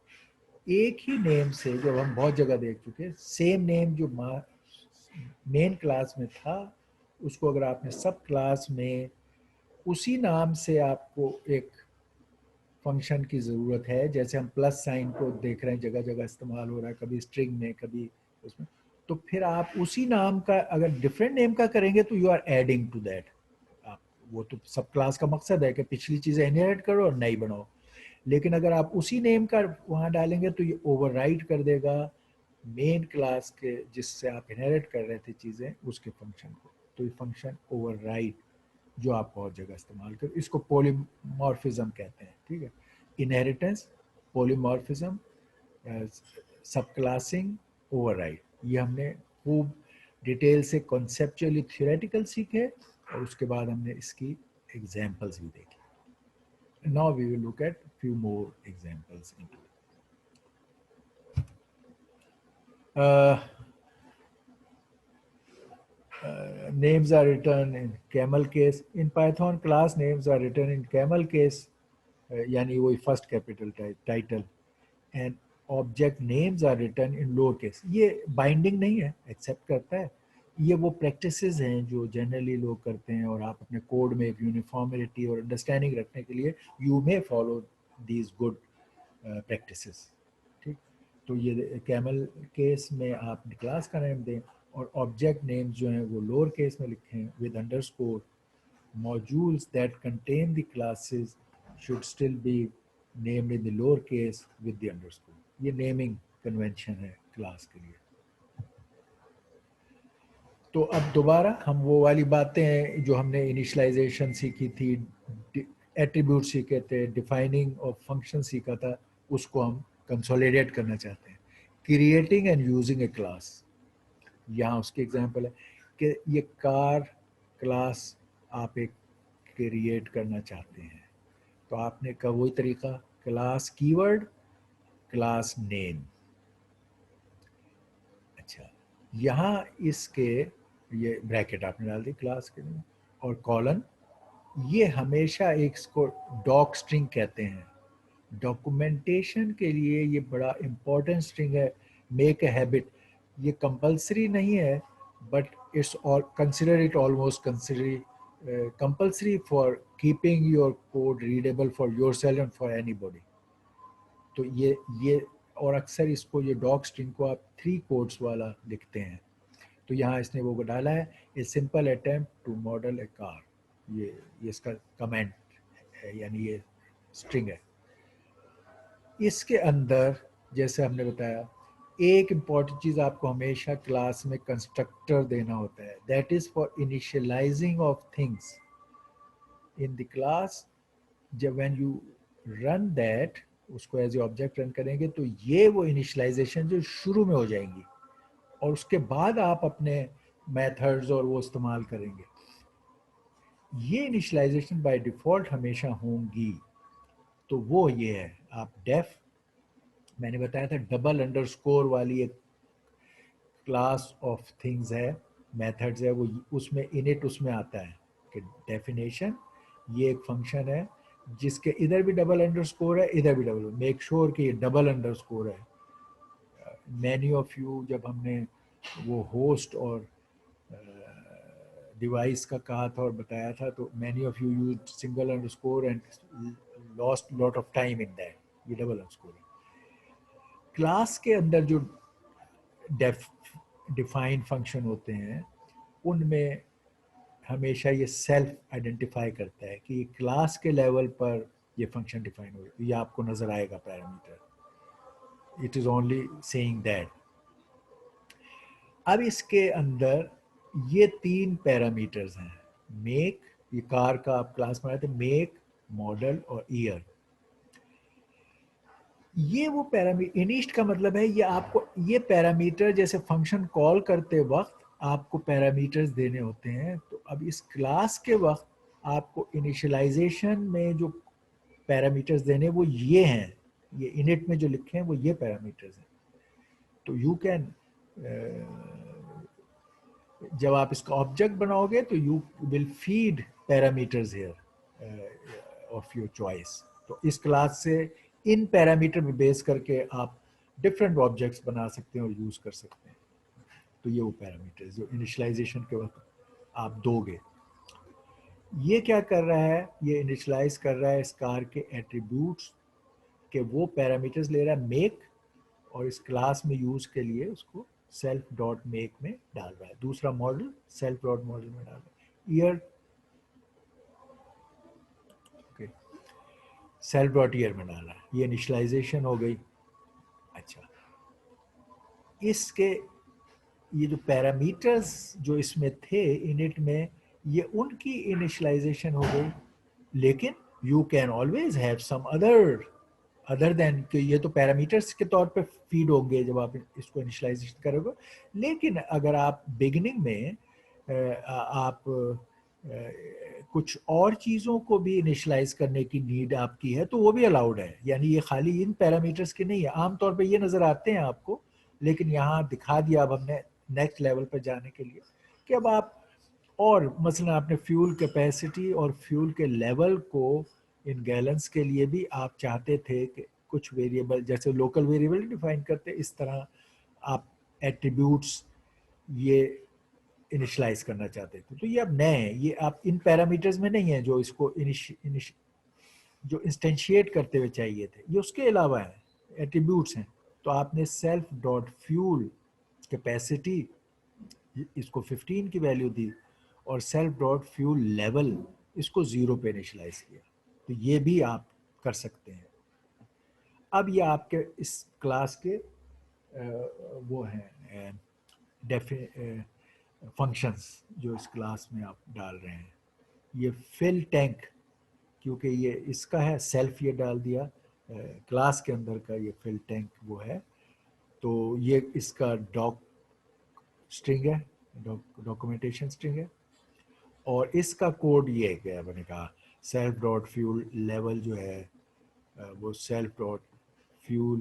एक ही नेम से, जब हम बहुत जगह देख चुके, सेम नेम जो मेन क्लास में था, उसको अगर आपने सब क्लास में उसी नाम से आपको एक फंक्शन की ज़रूरत है, जैसे हम प्लस साइन को देख रहे हैं जगह जगह इस्तेमाल हो रहा है, कभी स्ट्रिंग में कभी उसमें, तो फिर आप उसी नाम का अगर डिफरेंट नेम का करेंगे तो you are adding to that. आप वो तो सब क्लास का मकसद है कि पिछली चीज़ें इनहेरिट करो और नई बनाओ, लेकिन अगर आप उसी नेम का वहाँ डालेंगे तो ये ओवरराइड कर देगा मेन क्लास के जिससे आप इनहेरिट कर रहे थे चीज़ें, उसके फंक्शन को। तो ये फंक्शन ओवरराइड जो आप बहुत जगह इस्तेमाल कर, इसको पॉलीमॉर्फिज्म कहते हैं, ठीक है। इनहेरिटेंस, पॉलीमॉर्फिज्म, सब क्लासिंग, ओवरराइड, ये हमने खूब डिटेल से कॉन्सेप्चुअली थियोरेटिकल सीखे, और उसके बाद हमने इसकी एग्जांपल्स भी देखी। Now we will look at few more examples into it. Names are written in camel case. In Python, class names are written in camel case, यानी वही first capital title, and object names are written in lower case. ये binding नहीं है, accept करता है। ये वो practices हैं जो जनरली लोग करते हैं, और आप अपने कोड में एक यूनिफॉर्मिटी और अंडरस्टैंडिंग रखने के लिए you may follow these good practices, ठीक। तो ये कैमल केस में आप क्लास का नेम दें, और ऑब्जेक्ट नेम्स जो हैं वो लोअर केस में लिखें with underscore. Modules that contain the classes should still be named in the lower case with the underscore. ये नेमिंग कन्वेंशन है क्लास के लिए। तो अब दोबारा हम वो वाली बातें जो हमने इनिशियलाइजेशन सीखी थी, एट्रीब्यूट सीखे थे, डिफाइनिंग ऑफ फंक्शन सीखा था, उसको हम कंसोलिडेट करना चाहते हैं। Creating and using A class, यहाँ उसकी एग्जांपल है कि ये कार क्लास आप एक क्रिएट करना चाहते हैं, तो आपने कहा वही तरीका, क्लास कीवर्ड, क्लास नेम। अच्छा, यहाँ इसके ये ब्रैकेट आपने डाल दी क्लास के लिए, और कॉलन, ये हमेशा एक इसको डॉक स्ट्रिंग कहते हैं। डॉक्यूमेंटेशन के लिए ये बड़ा इंपॉर्टेंट स्ट्रिंग है। मेक ए हैबिट, ये कंपलसरी नहीं है, but it's all consider it almost consider compulsory for keeping your code readable for your self and for anybody. तो ये और अक्सर इसको, ये डॉक स्ट्रिंग को आप 3 कोड्स वाला लिखते हैं। तो यहाँ इसने वो डाला है, a simple attempt to model a car. ये इसका कमेंट है, यानी ये स्ट्रिंग है। इसके अंदर जैसे हमने बताया, एक इम्पॉर्टेंट चीज़ आपको हमेशा क्लास में कंस्ट्रक्टर देना होता है, that is for initialising of things in the class. जब व्हेन यू रन दैट, उसको एज ए ऑब्जेक्ट रन करेंगे, तो ये वो इनिशियलाइजेशन जो शुरू में हो जाएंगी, और उसके बाद आप अपने मेथड्स और वो इस्तेमाल करेंगे। ये इनिशियलाइजेशन बाय डिफ़ॉल्ट हमेशा होंगी। तो वो ये है, आप डेफ, मैंने बताया था डबल अंडरस्कोर वाली एक क्लास ऑफ थिंग्स है, मेथड्स है, वो उसमें इनिट उसमें आता है कि डेफिनेशन, ये एक फंक्शन है जिसके इधर भी डबल अंडरस्कोर है, इधर भी डबल, मेक श्योर कि ये डबल अंडरस्कोर है। मैनी ऑफ यू, जब हमने वो होस्ट और डिवाइस का कहा था और बताया था, तो many of you use single underscore and lost lot of time in that, ये डबल अंडरस्कोर है। क्लास के अंदर जो डिफाइंड फंक्शन होते हैं, उनमें हमेशा ये सेल्फ आइडेंटिफाई करता है कि क्लास के लेवल पर ये फंक्शन डिफाइन हो, ये आपको नजर आएगा parameter, it is only saying that. अब इसके अंदर ये 3 पैरामीटर्स हैं, मेक, ये कार का आप क्लास में आए थे, मेक, मॉडल और ईयर। ये वो पैरामीटर, इनिस्ट का मतलब है ये आपको, ये पैरामीटर जैसे फंक्शन कॉल करते वक्त आपको पैरामीटर्स देने होते हैं। तो अब इस क्लास के वक्त आपको इनिशियलाइजेशन में जो पैरामीटर्स देने वो ये हैं, ये इनिट में जो लिखे हैं वो ये पैरामीटर्स हैं। तो यू कैन, जब आप इसका ऑब्जेक्ट बनाओगे तो you will feed parameters here of your choice. तो इस क्लास से इन पैरामीटर पे बेस करके आप डिफरेंट ऑब्जेक्ट्स बना सकते हैं और यूज कर सकते हैं। तो ये वो पैरामीटर्स जो इनिशियलाइजेशन के वक्त आप दोगे। ये क्या कर रहा है, ये इनिशियलाइज कर रहा है इस कार के एट्रीब्यूट्स के वो पैरामीटर्स ले रहा है मेक, और इस क्लास में यूज के लिए उसको सेल्फ डॉट मेक में डाल रहा है। दूसरा मॉडल सेल्फ डॉट मॉडल में डाल रहा है। Year, okay, self dot year में डाला है। ये इनिशियलाइजेशन हो गई। अच्छा, इसके ये जो पैरामीटर्स जो इसमें थे इनिट में, ये उनकी इनिशियलाइजेशन हो गई। लेकिन you can always have some other then कि ये तो पैरामीटर्स के तौर पे फीड होंगे जब आप इसको इनिशियलाइजेशन करोगे। लेकिन अगर आप बिगिनिंग में आप कुछ और चीज़ों को भी इनिशियलाइज करने की नीड आपकी है तो वो भी अलाउड है। यानी ये खाली इन पैरामीटर्स के नहीं है। आमतौर पे ये नज़र आते हैं आपको, लेकिन यहाँ दिखा दिया अब हमने नेक्स्ट लेवल पर जाने के लिए कि अब आप, और मसलन आपने फ्यूल कैपेसिटी और फ्यूल के लेवल को इन गैलन्स के लिए भी आप चाहते थे कि कुछ वेरिएबल, जैसे लोकल वेरिएबल डिफाइन करते, इस तरह आप एट्रीब्यूट्स ये इनिशलाइज करना चाहते थे। तो ये अब नए हैं, ये आप इन पैरामीटर्स में नहीं है जो इसको जो इंस्टेंशिएट करते हुए चाहिए थे, ये उसके अलावा है, एट्रीब्यूट्स हैं। तो आपने सेल्फ डॉट फ्यूल कैपेसिटी, इसको 15 की वैल्यू दी, और सेल्फ डॉट फ्यूल लेवल इसको 0 पे इनिशलाइज किया। तो ये भी आप कर सकते हैं। अब ये आपके इस क्लास के वो हैं फंक्शंस जो इस क्लास में आप डाल रहे हैं। ये फिल टैंक, क्योंकि ये इसका है सेल्फ, ये डाल दिया क्लास के अंदर का, ये फिल टैंक वो है। तो ये इसका डॉक स्ट्रिंग है, डॉक्यूमेंटेशन स्ट्रिंग है। और इसका कोड ये है, क्या मैंने कहा, सेल्फ डॉट फ्यूल लेवल जो है वो सेल्फ डॉट फ्यूल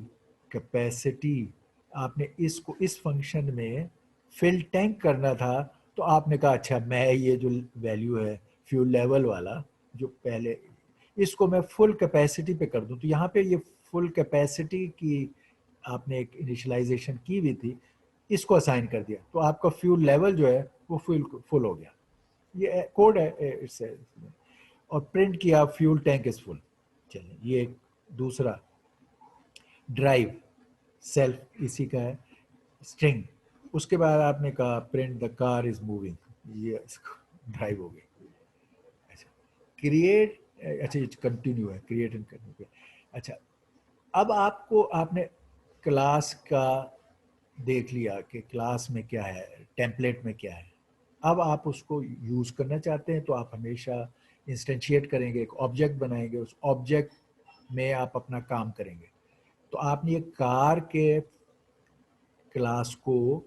कैपेसिटी। आपने इसको इस फंक्शन में फिल टैंक करना था, तो आपने कहा अच्छा मैं ये जो वैल्यू है फ्यूल लेवल वाला जो पहले, इसको मैं फुल कैपेसिटी पे कर दूं। तो यहाँ पे ये फुल कैपेसिटी की आपने एक इनिशियलाइजेशन की हुई थी, इसको असाइन कर दिया, तो आपका फ्यूल लेवल जो है वो फुल फुल हो गया। ये कोड है इससे। और प्रिंट किया फ्यूल टैंक इज फुल। चलिए, ये एक दूसरा ड्राइव सेल्फ इसी का है स्ट्रिंग। उसके बाद आपने कहा print the car is moving, ये ड्राइव हो गई। अच्छा, क्रिएट, अच्छा ये कंटिन्यू है, क्रिएट एंड कंटिन्यू। अच्छा, अब आपको आपने क्लास का देख लिया कि क्लास में क्या है, टेम्पलेट में क्या है। अब आप उसको यूज़ करना चाहते हैं तो आप हमेशा इंस्टेंशिएट करेंगे, एक ऑब्जेक्ट बनाएंगे, उस ऑब्जेक्ट में आप अपना काम करेंगे। तो आपने ये कार के क्लास को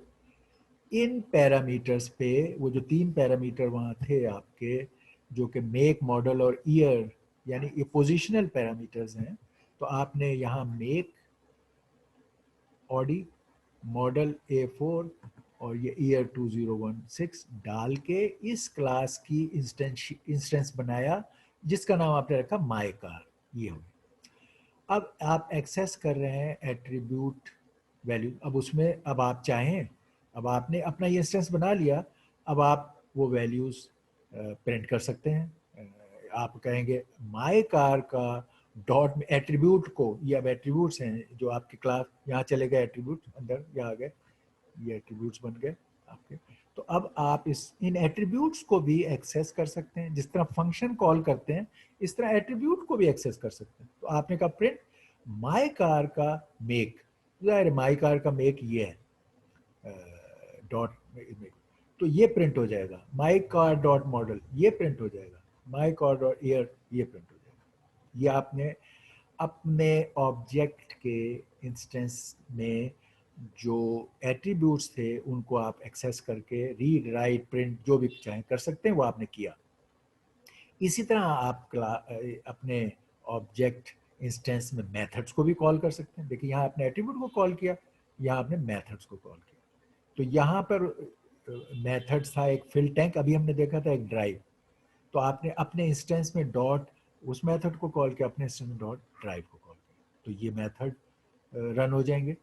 इन पैरामीटर्स पे, वो जो 3 पैरामीटर वहाँ थे आपके, जो कि मेक, मॉडल और ईयर, यानी ये पोजिशनल पैरामीटर्स हैं। तो आपने यहाँ मेक, ऑडी, मॉडल A4 और ये ईयर 2016 डाल के इस क्लास की इंस्टेंस बनाया, जिसका नाम आपने रखा माई कार। ये हो, अब आप एक्सेस कर रहे हैं एट्रीब्यूट वैल्यू। अब उसमें अब आप चाहें, अब आपने अपना ये इंस्टेंस बना लिया, अब आप वो वैल्यूज़ प्रिंट कर सकते हैं। आप कहेंगे माई कार का डॉट में एट्रीब्यूट को, ये अब एट्रीब्यूट्स हैं जो आपकी क्लास, यहाँ चले गए एट्रीब्यूट अंदर, यहाँ आ गए, ये एट्रीब्यूट्स बन गए आपके। तो अब आप इस इन एट्रीब्यूट्स को भी एक्सेस कर सकते हैं, जिस तरह फंक्शन कॉल करते हैं इस तरह एट्रीब्यूट को भी एक्सेस कर सकते हैं। तो आपने कहा प्रिंट माई कार का मेक, जाहिर माई कार का मेक ये है डॉट मेक, तो ये प्रिंट हो जाएगा। माई कार डॉट मॉडल ये प्रिंट हो जाएगा, माई कार डॉट ईयर ये प्रिंट हो जाएगा। ये आपने अपने ऑब्जेक्ट के इंस्टेंस में जो एट्रीब्यूट्स थे उनको आप एक्सेस करके रीड, राइट, प्रिंट जो भी चाहें कर सकते हैं, वो आपने किया। इसी तरह आप अपने ऑब्जेक्ट इंस्टेंस में मेथड्स को भी कॉल कर सकते हैं। देखिए यहाँ आपने एट्रीब्यूट को कॉल किया, यहाँ आपने मेथड्स को कॉल किया। तो यहाँ पर मेथड्स था एक फिल टैंक, अभी हमने देखा था एक ड्राइव। तो आपने अपने इंस्टेंस में डॉट उस मेथड को कॉल किया, अपने इंस्टेंस में डॉट ड्राइव को कॉल किया, तो ये मेथड रन हो जाएंगे।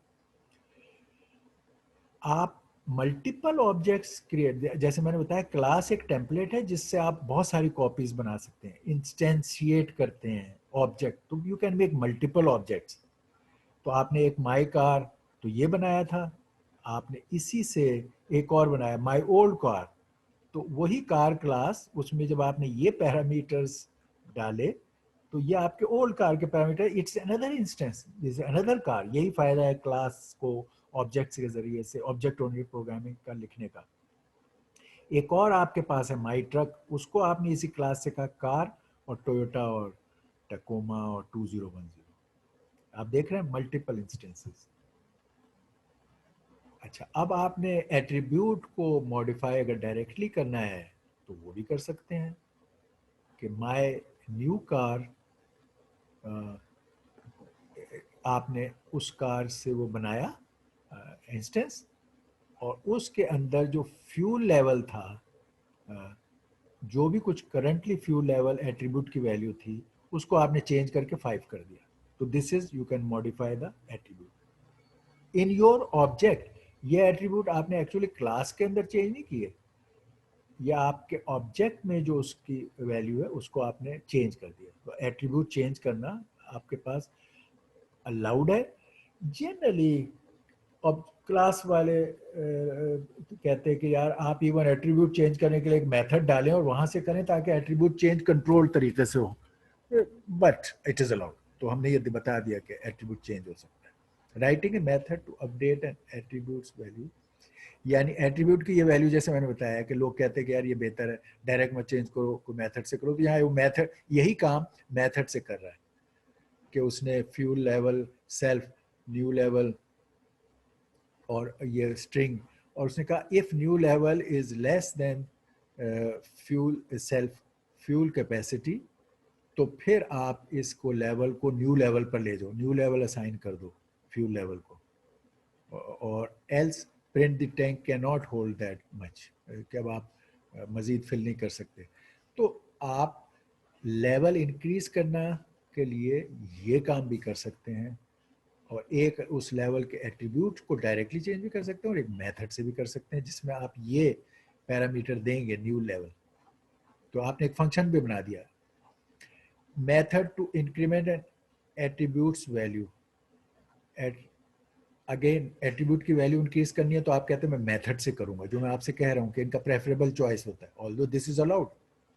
आप मल्टीपल ऑब्जेक्ट्स क्रिएट, जैसे मैंने बताया क्लास एक टेम्पलेट है जिससे आप बहुत सारी कॉपीज बना सकते हैं, इंस्टेंशिएट करते हैं ऑब्जेक्ट, तो you can make multiple objects. तो आपने एक माई कार तो ये बनाया था, आपने इसी से एक और बनाया माई ओल्ड कार, तो वही कार क्लास, उसमें जब आपने ये पैरामीटर्स डाले तो ये आपके ओल्ड कार के parameter, it's another instance, this another car. यही फायदा है क्लास को ऑब्जेक्ट्स के जरिए से, ऑब्जेक्ट ओरिएंटेड प्रोग्रामिंग का लिखने का। एक और आपके पास है माई ट्रक, उसको आपने इसी क्लास से कहा कार, और टोयोटा और टकोमा और 2010। आप देख रहे हैं मल्टीपल इंस्टेंसेस। अच्छा, अब आपने एट्रीब्यूट को मॉडिफाई अगर डायरेक्टली करना है तो वो भी कर सकते हैं कि माई न्यू कार, आपने उस कार से वो बनाया इंस्टेंस, और उसके अंदर जो फ्यूल लेवल था, जो भी कुछ करंटली फ्यूल लेवल एट्रीब्यूट की वैल्यू थी, उसको आपने चेंज करके 5 कर दिया। तो this is, you can modify the attribute in your object. ये एट्रीब्यूट आपने एक्चुअली क्लास के अंदर चेंज नहीं किए, या आपके ऑब्जेक्ट में जो उसकी वैल्यू है उसको आपने चेंज कर दिया। तो एट्रीब्यूट चेंज करना आपके पास अलाउड है जनरली। अब क्लास वाले कहते हैं कि यार आप इवन एट्रीब्यूट चेंज करने के लिए एक मेथड डालें और वहां से करें ताकि एट्रीब्यूट चेंज कंट्रोल तरीके से हो, बट इट इज अलाउड। तो हमने ये बता दिया कि एट्रीब्यूट चेंज हो सकता है। Writing a method to update an attribute's value, यानी एट्रीब्यूट की ये वैल्यू जैसे मैंने बताया कि लोग कहते हैं कि यार ये बेहतर है डायरेक्ट मत चेंज करो, कोई मेथड से करो, तो यहाँ वो मेथड यही काम मेथड से कर रहा है कि उसने fuel level, self, new level और ये स्ट्रिंग, और उसने कहा if new level is less than fuel self fuel capacity, तो फिर आप इसको लेवल को न्यू लेवल पर ले जाओ, न्यू लेवल असाइन कर दो फ्यूल लेवल को, और else print the tank can not hold that much, कि अब आप मज़ीद फिल नहीं कर सकते। तो आप लेवल इंक्रीज करना के लिए ये काम भी कर सकते हैं, और एक उस लेवल के एट्रीब्यूट को डायरेक्टली चेंज भी कर सकते हैं और एक मेथड से भी कर सकते हैं जिसमें आप ये पैरामीटर देंगे न्यू लेवल। तो आपने एक फंक्शन भी बना दिया, method to increment an attribute's value, again attribute की वैल्यू इंक्रीज करनी है तो आप कहते हैं मैं मेथड से करूंगा, जो मैं आपसे कह रहा हूँ कि इनका प्रेफरेबल चॉइस होता है, ऑल्दो दिस इज अलाउड,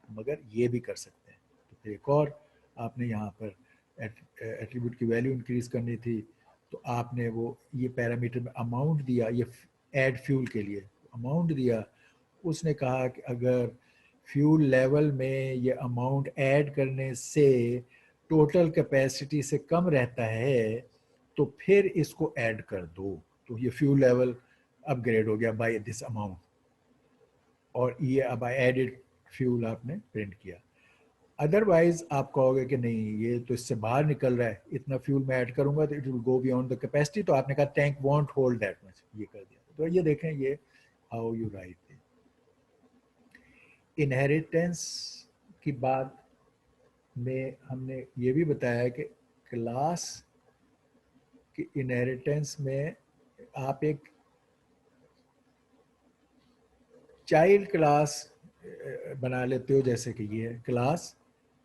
मगर ये भी कर सकते हैं। तो फिर एक और आपने यहाँ पर एट्रीब्यूट की वैल्यू इंक्रीज करनी थी, तो आपने वो ये पैरामीटर में अमाउंट दिया, ये ऐड फ्यूल के लिए अमाउंट दिया, उसने कहा कि अगर फ्यूल लेवल में ये अमाउंट ऐड करने से टोटल कैपेसिटी से कम रहता है तो फिर इसको ऐड कर दो, तो ये फ्यूल लेवल अपग्रेड हो गया बाय दिस अमाउंट, और ये अब एडेड फ्यूल आपने प्रिंट किया। अदरवाइज आप कहोगे कि नहीं ये तो इससे बाहर निकल रहा है, इतना फ्यूल मैं ऐड करूंगा तो it will go beyond the capacity, तो आपने कहा tank want hold that much, ये कर दिया। तो ये देखें ये हाउ यू राइट। इनहेरिटेंस की बात में हमने ये भी बताया कि क्लास की इनहेरिटेंस में आप एक चाइल्ड क्लास बना लेते हो, जैसे कि ये क्लास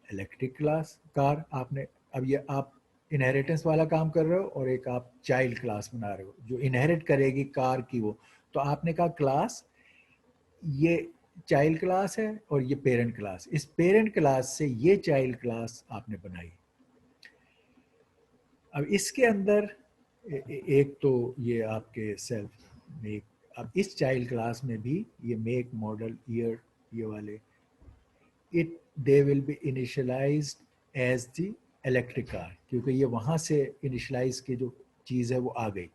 इलेक्ट्रिक क्लास कार, आपने अब ये आप इनहेरिटेंस वाला काम कर रहे हो और एक आप चाइल्ड क्लास बना रहे हो जो इनहेरिट करेगी कार की वो, तो आपने कहा क्लास ये चाइल्ड क्लास है और ये पेरेंट क्लास, इस पेरेंट क्लास से ये चाइल्ड क्लास आपने बनाई। अब इसके अंदर एक तो ये आपके सेल्फ मेक, अब इस चाइल्ड क्लास में भी ये मेक, मॉडल, ईयर, ये वाले it they will be initialised as the electric car, क्योंकि ये वहाँ से इनिशियलाइज की जो चीज़ है वो आ गई,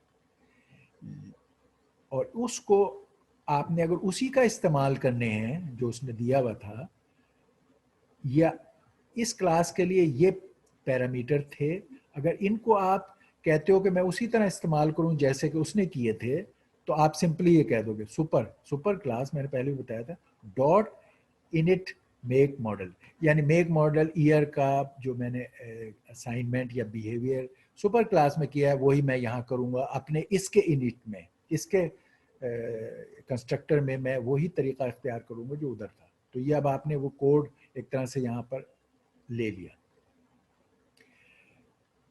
और उसको आपने अगर उसी का इस्तेमाल करने हैं जो उसने दिया हुआ था, या इस क्लास के लिए ये पैरामीटर थे, अगर इनको आप कहते हो कि मैं उसी तरह इस्तेमाल करूं जैसे कि उसने किए थे, तो आप सिंपली ये कह दोगे सुपर क्लास, मैंने पहले भी बताया था, डॉट इनिट मेक मॉडल, यानी मेक मॉडल ईयर का जो मैंने असाइनमेंट या बिहेवियर सुपर क्लास में किया है वही मैं यहाँ करूँगा अपने इसके इनिट में, इसके कंस्ट्रक्टर में मैं वही तरीका इख्तियार करूँगा जो उधर था। तो ये अब आपने वो कोड एक तरह से यहाँ पर ले लिया।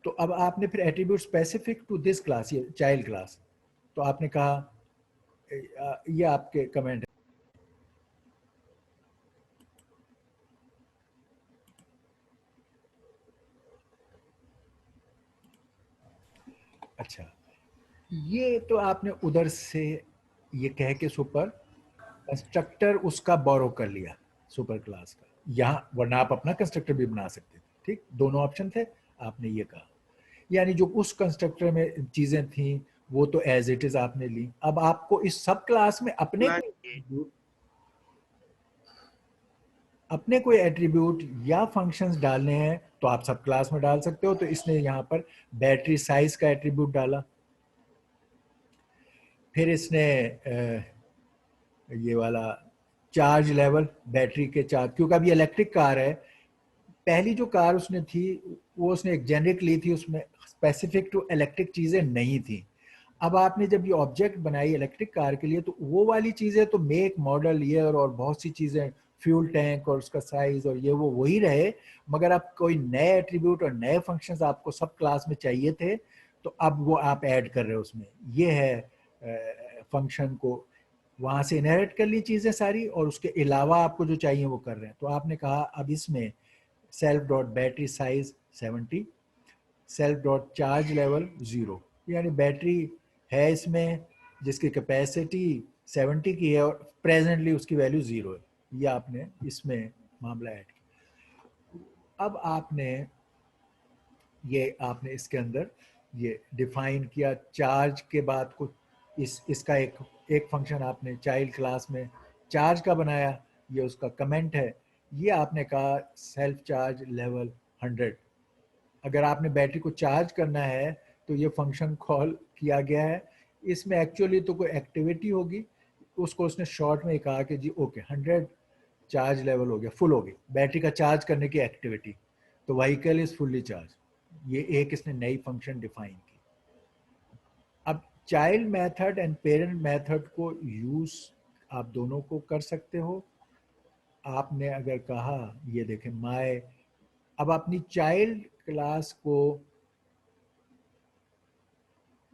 तो अब आपने फिर attribute specific to this class, ये चाइल्ड क्लास, तो आपने कहा ये आपके कमेंट है, अच्छा ये तो आपने उधर से ये कह के सुपर कंस्ट्रक्टर उसका बोरो कर लिया सुपर क्लास का, यहाँ वरना आप अपना कंस्ट्रक्टर भी बना सकते थे, ठीक, दोनों ऑप्शन थे, आपने ये कहा, यानी जो उस कंस्ट्रक्टर में चीजें थी वो तो एज इट इज आपने ली। अब आपको इस सब क्लास में अपने कोई एट्रीब्यूट या फंक्शंस डालने हैं तो आप सब क्लास में डाल सकते हो। तो इसने यहाँ पर बैटरी साइज का एट्रीब्यूट डाला, फिर इसने ये वाला चार्ज लेवल, बैटरी के चार्ज, क्योंकि अब ये इलेक्ट्रिक कार है, पहली जो कार उसने थी वो उसने एक जेनरिक ली थी, उसमें स्पेसिफिक टू इलेक्ट्रिक चीज़ें नहीं थी। अब आपने जब ये ऑब्जेक्ट बनाई इलेक्ट्रिक कार के लिए तो वो वाली चीज़ें तो मेक, मॉडल, ईयर और बहुत सी चीज़ें, फ्यूल टैंक और उसका साइज और ये वो वही रहे, मगर अब कोई नए एट्रीब्यूट और नए फंक्शंस आपको सब क्लास में चाहिए थे, तो अब वो आप ऐड कर रहे हो उसमें। ये है फंक्शन को वहाँ से इनहेरिट कर ली चीज़ें सारी और उसके अलावा आपको जो चाहिए वो कर रहे हैं। तो आपने कहा अब इसमें self dot battery size 70, self dot charge level 0, यानी बैटरी है इसमें जिसकी कैपेसिटी 70 की है और प्रेजेंटली उसकी वैल्यू 0 है, ये आपने इसमें मामला ऐड किया। अब आपने इसके अंदर ये डिफाइन किया चार्ज के बाद को इसका एक फंक्शन आपने चाइल्ड क्लास में चार्ज का बनाया, ये उसका कमेंट है। ये आपने कहा सेल्फ चार्ज लेवल 100। अगर आपने बैटरी को चार्ज करना है तो ये फंक्शन कॉल किया गया है। इसमें एक्चुअली तो कोई एक्टिविटी होगी, उसको उसने शॉर्ट में कहा कि जी ओके 100 चार्ज लेवल हो गया, फुल हो गई बैटरी का चार्ज करने की एक्टिविटी, तो व्हीकल इज फुल्ली चार्ज। ये एक इसने नई फंक्शन डिफाइन की। अब child method and parent method को यूज आप दोनों को कर सकते हो। आपने अगर कहा ये देखें माय, अब अपनी चाइल्ड क्लास को,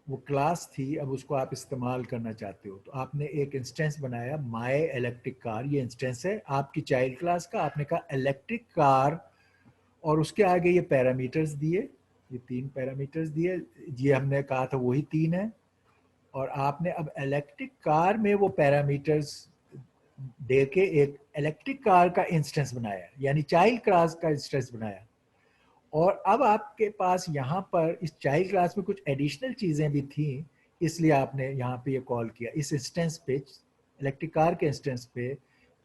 वो क्लास थी, अब उसको आप इस्तेमाल करना चाहते हो तो आपने एक इंस्टेंस बनाया माय इलेक्ट्रिक कार, ये इंस्टेंस है आपकी चाइल्ड क्लास का। आपने कहा इलेक्ट्रिक कार और उसके आगे ये पैरामीटर्स दिए, ये 3 पैरामीटर्स दिए, ये हमने कहा था वही 3 है। और आपने अब इलेक्ट्रिक कार में वो पैरामीटर्स दे के एक इलेक्ट्रिक कार का इंस्टेंस बनाया, यानी चाइल्ड क्लास का इंस्टेंस बनाया। और अब आपके पास यहाँ पर इस चाइल्ड क्लास में कुछ एडिशनल चीज़ें भी थी, इसलिए आपने यहाँ पे ये कॉल किया इस इंस्टेंस पे, इलेक्ट्रिक कार के इंस्टेंस पे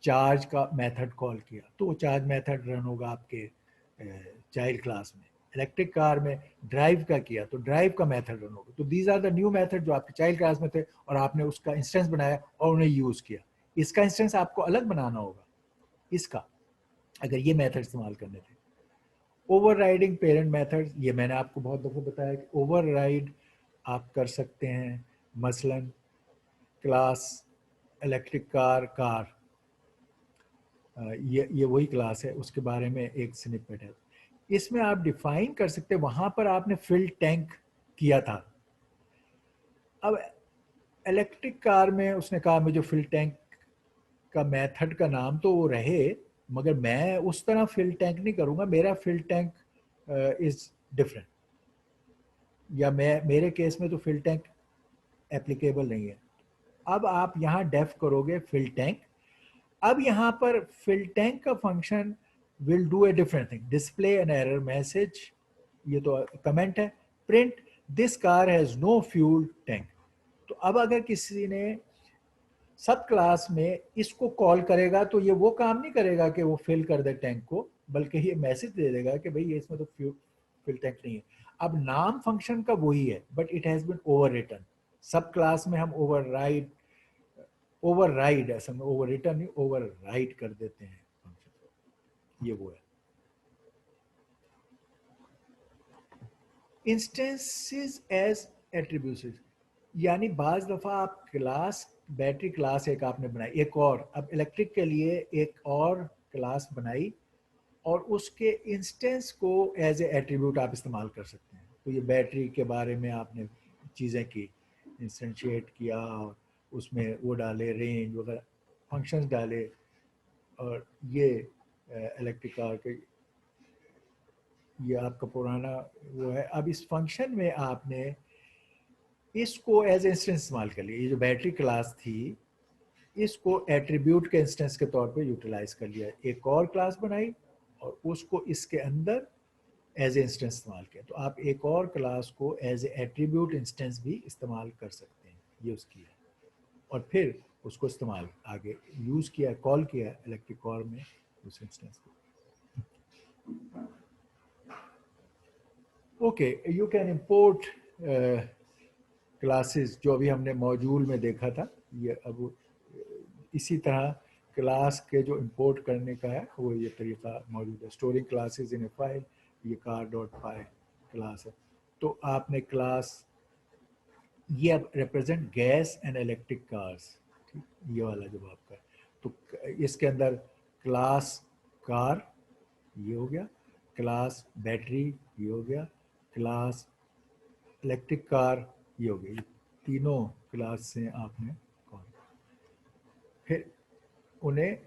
चार्ज का मेथड कॉल किया। तो वो चार्ज मेथड रन होगा आपके चाइल्ड क्लास में। इलेक्ट्रिक कार में ड्राइव का किया तो ड्राइव का मेथड रन होगा। तो these are the new method जो आपके चाइल्ड क्लास में थे और आपने उसका इंस्टेंस बनाया और उन्हें यूज़ किया। इसका इंस्टेंस आपको अलग बनाना होगा इसका, अगर ये मेथड इस्तेमाल करने थे। ओवरराइडिंग पेरेंट मेथड, ये मैंने आपको बहुत दफ़ा बताया कि ओवरराइड आप कर सकते हैं। मसलन क्लास इलेक्ट्रिक कार कार, ये वही क्लास है, उसके बारे में एक स्निपेट है। इसमें आप डिफाइन कर सकते हैं, वहाँ पर आपने फिल टैंक किया था। अब इलेक्ट्रिक कार में उसने कहा मुझे फिल टैंक का मेथड का नाम तो वो रहे, मगर मैं उस तरह फिल टैंक नहीं करूँगा, मेरा फिल टैंक इज़ डिफरेंट, या मेरे केस में तो फिल टैंक एप्लीकेबल नहीं है। अब आप यहाँ डेफ करोगे फिल टैंक। अब यहाँ पर फिल टैंक का function will do a different thing, display an error message, ये तो कमेंट है, print this car has no fuel tank. तो अब अगर किसी ने सब क्लास में इसको कॉल करेगा तो ये वो काम नहीं करेगा कि वो फिल कर दे टैंक को, बल्कि ये मैसेज दे देगा कि भाई ये इसमें तो फिल टैंक नहीं है। अब नाम फंक्शन का वही है but it has been overwritten. Subclass में हम ओवरराइड असल में ओवर रिटन नहीं ओवरराइड कर देते हैं फंक्शन को, ये वो है। इंस्टेंसेस एज एट्रीब्यूट्स, यानी बाज दफ़ा आप क्लास बैटरी क्लास एक आपने बनाई, एक और अब इलेक्ट्रिक के लिए एक और क्लास बनाई और उसके इंस्टेंस को एज ए एट्रीब्यूट आप इस्तेमाल कर सकते हैं। तो ये बैटरी के बारे में आपने चीज़ें की, इंस्टेंशिएट किया और उसमें वो डाले रेंज वगैरह फंक्शंस डाले, और ये इलेक्ट्रिक कार के ये आपका पुराना वो है। अब इस फंक्शन में आपने इसको एज इंस्टेंस इस्तेमाल कर लिया, ये जो बैटरी क्लास थी इसको एट्रीब्यूट के इंस्टेंस के तौर पे यूटिलाइज कर लिया, एक और क्लास बनाई और उसको इसके अंदर एज ए इंस्टेंस इस्तेमाल किया। तो आप एक और क्लास को एज ए एट्रीब्यूट इंस्टेंस भी इस्तेमाल कर सकते हैं, ये उसकी है। और फिर उसको इस्तेमाल आगे यूज़ किया, कॉल किया इलेक्ट्रिक कॉर में उस इंस्टेंस को। Okay, you can import classes, जो अभी हमने मॉड्यूल में देखा था, ये अब इसी तरह क्लास के जो इंपोर्ट करने का है वो ये तरीका मौजूद है। Storing classes in A file, ये कार डॉट फाइल क्लास है। तो आपने क्लास, ये अब represent gas and electric cars, ठीक, ये वाला जब आपका है तो इसके अंदर क्लास कार ये हो गया, क्लास बैटरी ये हो गया, क्लास इलेक्ट्रिक कार ये हो गई, तीनों क्लास से आपने कॉल। फिर उन्हें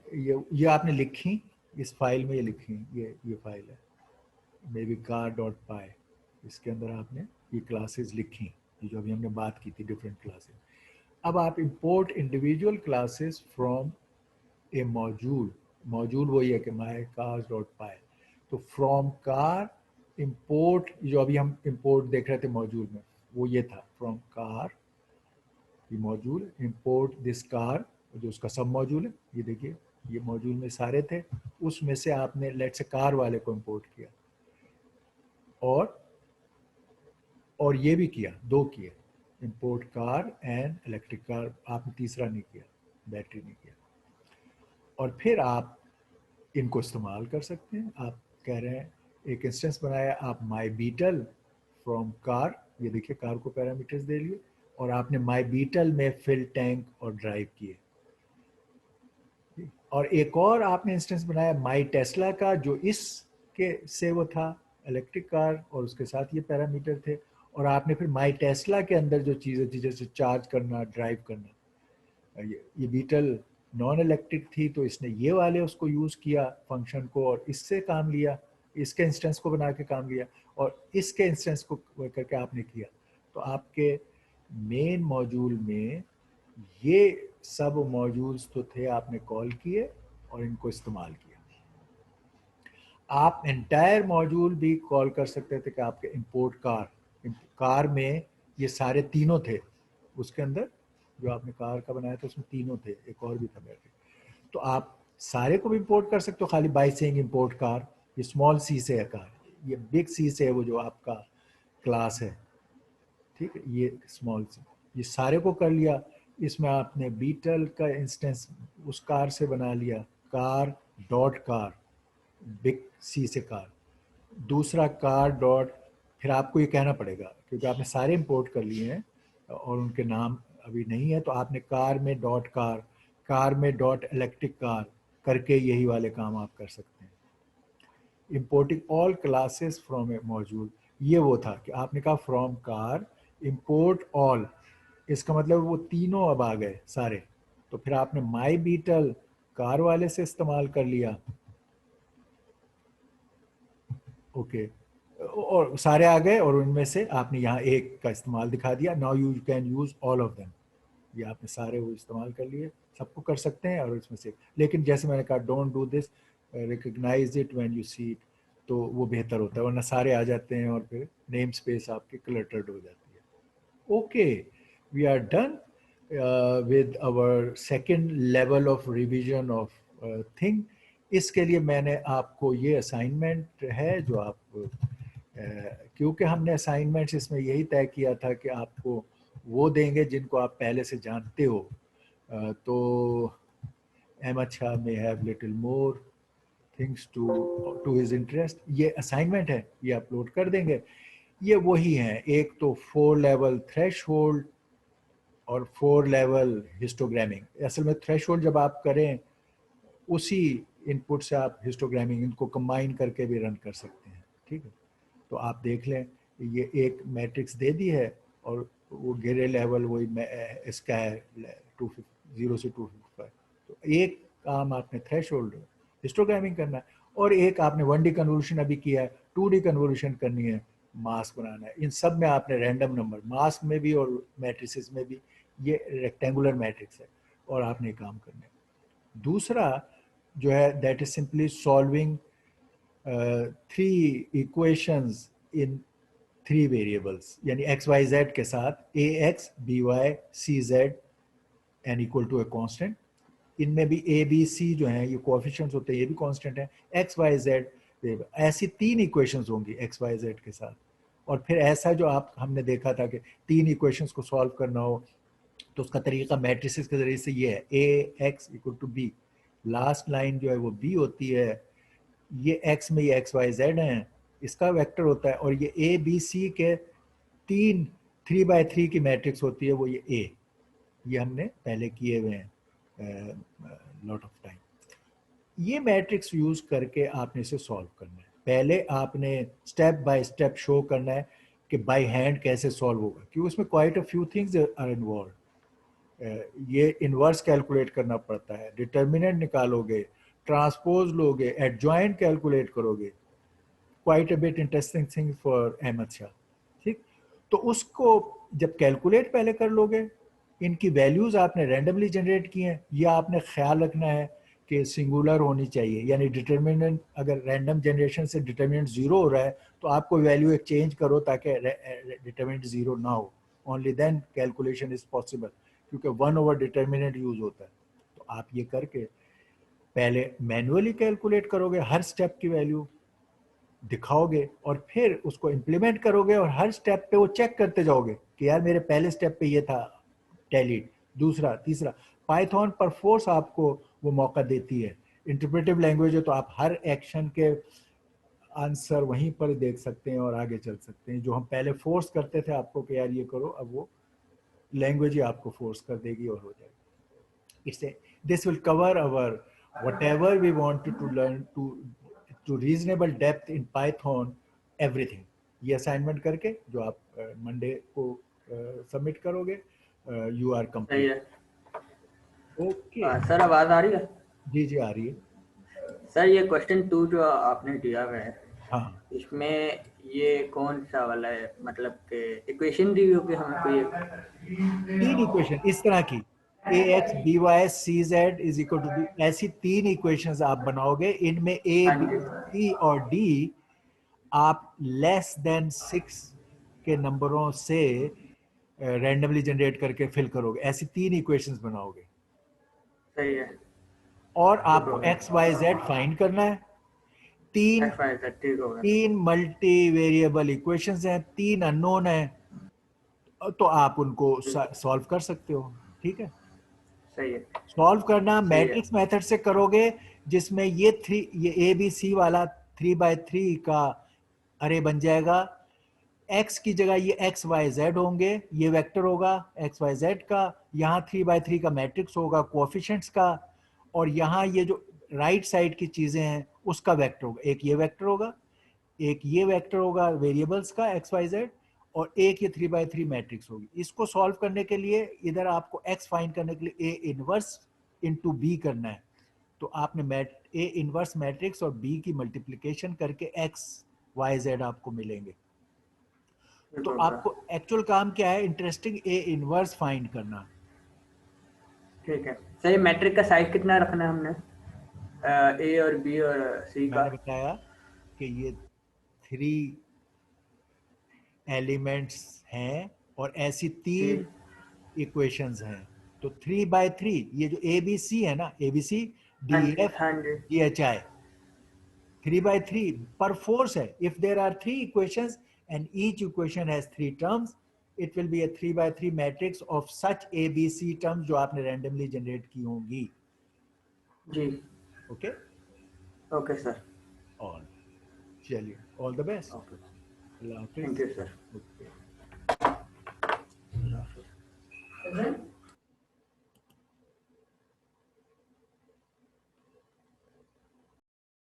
ये आपने लिखी इस फाइल में, ये लिखी ये फाइल है मे बी कार डॉट पाई। इसके अंदर आपने ये क्लासेस लिखी, ये जो अभी हमने बात की थी डिफरेंट क्लासेस। अब आप import individual classes from A module, module वही है कि माई कार्स डॉट पाई, तो फ्रॉम कार इंपोर्ट, जो अभी हम इंपोर्ट देख रहे थे मॉड्यूल में, वो ये था फ्रॉम कार, ये मॉड्यूल इंपोर्ट दिस कार, जो उसका सब मॉड्यूल है, ये देखिए ये मॉड्यूल में सारे थे, उसमें से आपने लेट से कार वाले को इंपोर्ट किया, और ये भी किया, दो किए, import car and electric car, आपने तीसरा नहीं किया, बैटरी नहीं किया। और फिर आप इनको इस्तेमाल कर सकते हैं। आप कह रहे हैं एक इंस्टेंस बनाया आप माई बीटल फ्रॉम कार, ये देखिए कार को पैरामीटर्स दे लिए, और आपने माई बीटल में फिल टैंक और ड्राइव किए। और एक और आपने इंस्टेंस बनाया माई टेस्ला का, जो इसके से वो था इलेक्ट्रिक कार, और उसके साथ ये पैरामीटर थे, और आपने फिर माई टेस्ला के अंदर जो चीज़ें थी जैसे चार्ज करना, ड्राइव करना, ये बीटल नॉन इलेक्ट्रिक थी, तो इसने ये वाले उसको यूज़ किया फंक्शन को, और इससे काम लिया, इसके इंस्टेंस को बना के काम लिया, और इसके इंस्टेंस को करके आपने किया। तो आपके मेन मॉड्यूल में ये सब मॉड्यूल्स तो थे, आपने कॉल किए और इनको इस्तेमाल किया। आप एंटायर मॉड्यूल भी कॉल कर सकते थे कि आपके इंपोर्ट कार में ये सारे तीनों थे, उसके अंदर जो आपने कार का बनाया था उसमें तीनों थे, एक और भी था बैटरी, तो आप सारे को भी इंपोर्ट कर सकते हो खाली बाय सेइंग इंपोर्ट कार। ये स्मॉल सी से है कार, ये बिग सी से है वो जो आपका क्लास है, ठीक है, ये स्मॉल सी, ये सारे को कर लिया। इसमें आपने बीटल का इंस्टेंस उस कार से बना लिया, कार डॉट कार, बिग सी से कार, दूसरा कार डॉट, फिर आपको ये कहना पड़ेगा क्योंकि आपने सारे इंपोर्ट कर लिए हैं और उनके नाम अभी नहीं है, तो आपने कार में डॉट कार, कार में डॉट इलेक्ट्रिक कार करके यही वाले काम आप कर सकते हैं। Importing all classes from A module, ये वो था कि आपने कहा फ्रॉम कार इंपोर्ट ऑल, इसका मतलब वो तीनों अब आ गए सारे, तो फिर आपने माई बीटल कार वाले से इस्तेमाल कर लिया, ओके, और सारे आ गए, और उनमें से आपने यहाँ एक का इस्तेमाल दिखा दिया, now you can use all of them, ये आपने सारे वो इस्तेमाल कर लिए, सबको कर सकते हैं, और इसमें से लेकिन जैसे मैंने कहा don't do this, recognise it when you see it, तो वो बेहतर होता है, वरना सारे आ जाते हैं और फिर नेम स्पेस आपकी क्लटर्ड हो जाती है। Okay, we are done with our second level of revision of thing। इसके लिए मैंने आपको ये असाइनमेंट है जो आप क्योंकि हमने असाइनमेंट्स इसमें यही तय किया था कि आपको वो देंगे जिनको आप पहले से जानते हो, तो Ahmad Shah may have little more things to his interest, ये असाइनमेंट है, ये अपलोड कर देंगे। ये वही हैं, एक तो 4 लेवल थ्रेश होल्ड और 4 लेवल हिस्टोग्रामिंग। असल में थ्रेश होल्ड जब आप करें उसी इनपुट से आप हिस्टोग्रामिंग इनको कंबाइन करके भी रन कर सकते हैं, ठीक है। तो आप देख लें, ये एक मैट्रिक्स दे दी है और वो घेरे लेवल वही इसका है 0 से 255, तो एक काम आपने थ्रेश होल्ड हिस्टोग्रामिंग करना है, और एक आपने 1D कन्वोल्यूशन अभी किया है, 2D कन्वोल्यूशन करनी है, मास्क बनाना है। इन सब में आपने रैंडम नंबर, मास्क में भी और मैट्रिसेस में भी, ये रेक्टेंगुलर मैट्रिक्स है और आपने काम करना है। दूसरा जो है that is simply solving 3 equations in 3 variables, यानी एक्स वाई जेड के साथ a x b y c z and equal to a constant, इनमें भी ए बी सी जो है ये कोएफिशिएंट्स होते हैं, ये भी कांस्टेंट है, एक्स वाई जेड, ऐसी 3 इक्वेशंस होंगी एक्स वाई जेड के साथ। और फिर ऐसा जो आप हमने देखा था कि 3 इक्वेशंस को सॉल्व करना हो तो उसका तरीका मैट्रिसेस के जरिए से ये है, a x equal to b, last line जो है वो बी होती है, ये एक्स में ये एक्स वाई जेड है, इसका वेक्टर होता है, और ये ए बी सी के 3 3 by 3 की मैट्रिक्स होती है, वो ये ए, ये हमने पहले किए हुए हैं लॉट ऑफ टाइम। ये मैट्रिक्स यूज करके आपने इसे सॉल्व करना है। पहले आपने स्टेप बाय स्टेप शो करना है कि बाय हैंड कैसे सॉल्व होगा, क्योंकि उसमें quite a few things are involve. ये इनवर्स कैलकुलेट करना पड़ता है, डिटर्मिनेंट निकालोगे, ट्रांसपोज लोगे, एडजॉइंट कैलकुलेट करोगे, quite a bit interesting thing for Ahmad Shah. ठीक, तो उसको जब कैलकुलेट पहले कर लोगे, इनकी वैल्यूज आपने रैंडमली जनरेट की हैं, या आपने ख्याल रखना है कि सिंगुलर होनी चाहिए, यानी डिटर्मिनेंट, अगर रैंडम जनरेशन से डिटर्मिनेंट जीरो हो रहा है तो आपको वैल्यू एक चेंज करो ताकि डिटर्मिनेंट जीरो ना हो, only then calculation is possible, क्योंकि 1 ओवर डिटर्मिनेंट यूज होता है। तो आप ये करके पहले मैन्युअली कैलकुलेट करोगे, हर स्टेप की वैल्यू दिखाओगे, और फिर उसको इम्प्लीमेंट करोगे, और हर स्टेप पे वो चेक करते जाओगे कि यार मेरे पहले स्टेप पे ये था टैली, दूसरा, तीसरा। पाइथन पर फोर्स आपको वो मौका देती है। इंटरप्रेटिव लैंग्वेज है तो आप हर एक्शन के आंसर वहीं पर देख सकते हैं और आगे चल सकते हैं। जो हम पहले फोर्स करते थे आपको कि यार ये करो, अब वो लैंग्वेज ही आपको फोर्स कर देगी और हो जाएगी। It's a, this will cover our whatever we wanted to learn to reasonable depth in Python, everything. ये असाइनमेंट करके जो आप मंडे को सबमिट करोगे, यू आर सही कंप्लीट। है। ओके, सर आवाज़ आ रही है? जी जी आ रही है। सर ये क्वेश्चन 2 जो आपने दिया हुआ है, हाँ, इसमें ये कौन सा वाला है, मतलब कि इक्वेशन दी होगी हमें कोई एक? तीन इक्वेशन इस तरह की, a x b y c z is equal to b, ऐसी तीन इक्वेशंस आप बनाओगे। इनमें ए हाँ बी जी। सी और डी आप लेस देन 6 के नंबरों से रैंडमली जनरेट करके फिल करोगे, ऐसी तीन इक्वेशंस बनाओगे। सही है, और ठीक हो आपको गया। एक्स वाई जेड फाइंड करना है। तीन एफ आई सर, ठीक हो गया। तीन मल्टी वेरिएबल इक्वेशंस हैं, तीन अननोन हैं, तो आप उनको जी, सॉल्व कर सकते हो। ठीक है, सही है। सॉल्व करना सही है। मैट्रिक्स मेथड से करोगे, जिसमें ये ए बी सी वाला 3 by 3 का अरे बन जाएगा। एक्स की जगह ये एक्स वाई जेड होंगे, ये वेक्टर होगा एक्स वाई जेड का। यहाँ 3 by 3 का मैट्रिक्स होगा कोएफिशिएंट्स का, और यहाँ ये जो राइट साइड की चीजें हैं उसका वेक्टर होगा। एक ये वेक्टर होगा, एक ये वेक्टर होगा वेरिएबल्स का एक्स वाई जेड, और एक ये 3 by 3 मैट्रिक्स होगी। इसको सॉल्व करने के लिए इधर आपको एक्स फाइंड करने के लिए ए इनवर्स इंटू बी करना है। तो आपने ए इनवर्स मैट्रिक्स और बी की मल्टीप्लीकेशन करके एक्स वाई जेड आपको मिलेंगे। ठीक तो हो गया। आपको एक्चुअल काम क्या है, इंटरेस्टिंग ए इनवर्स फाइंड करना। ठीक है सर, ये मैट्रिक का साइज कितना रखना है हमने, ए और बी और सी का? मैंने बताया कि ये 3 एलिमेंट्स हैं और ऐसी जी। 3 इक्वेशंस हैं। तो 3 by 3, ये जो ए बी सी है ना, ए बी सी हाँ डी जी, एफ हाँ जी। जी एच आई, 3 by 3 पर फोर्स है। If there are 3 equations and each equation has 3 terms, it will be a 3 by 3 matrix of such a b c terms जो आपने रैंडमली जनरेट की होंगी। जी। Okay, okay sir. All, चलिए all the best, okay, अल्लाह thank हाफिज। You sir. Okay.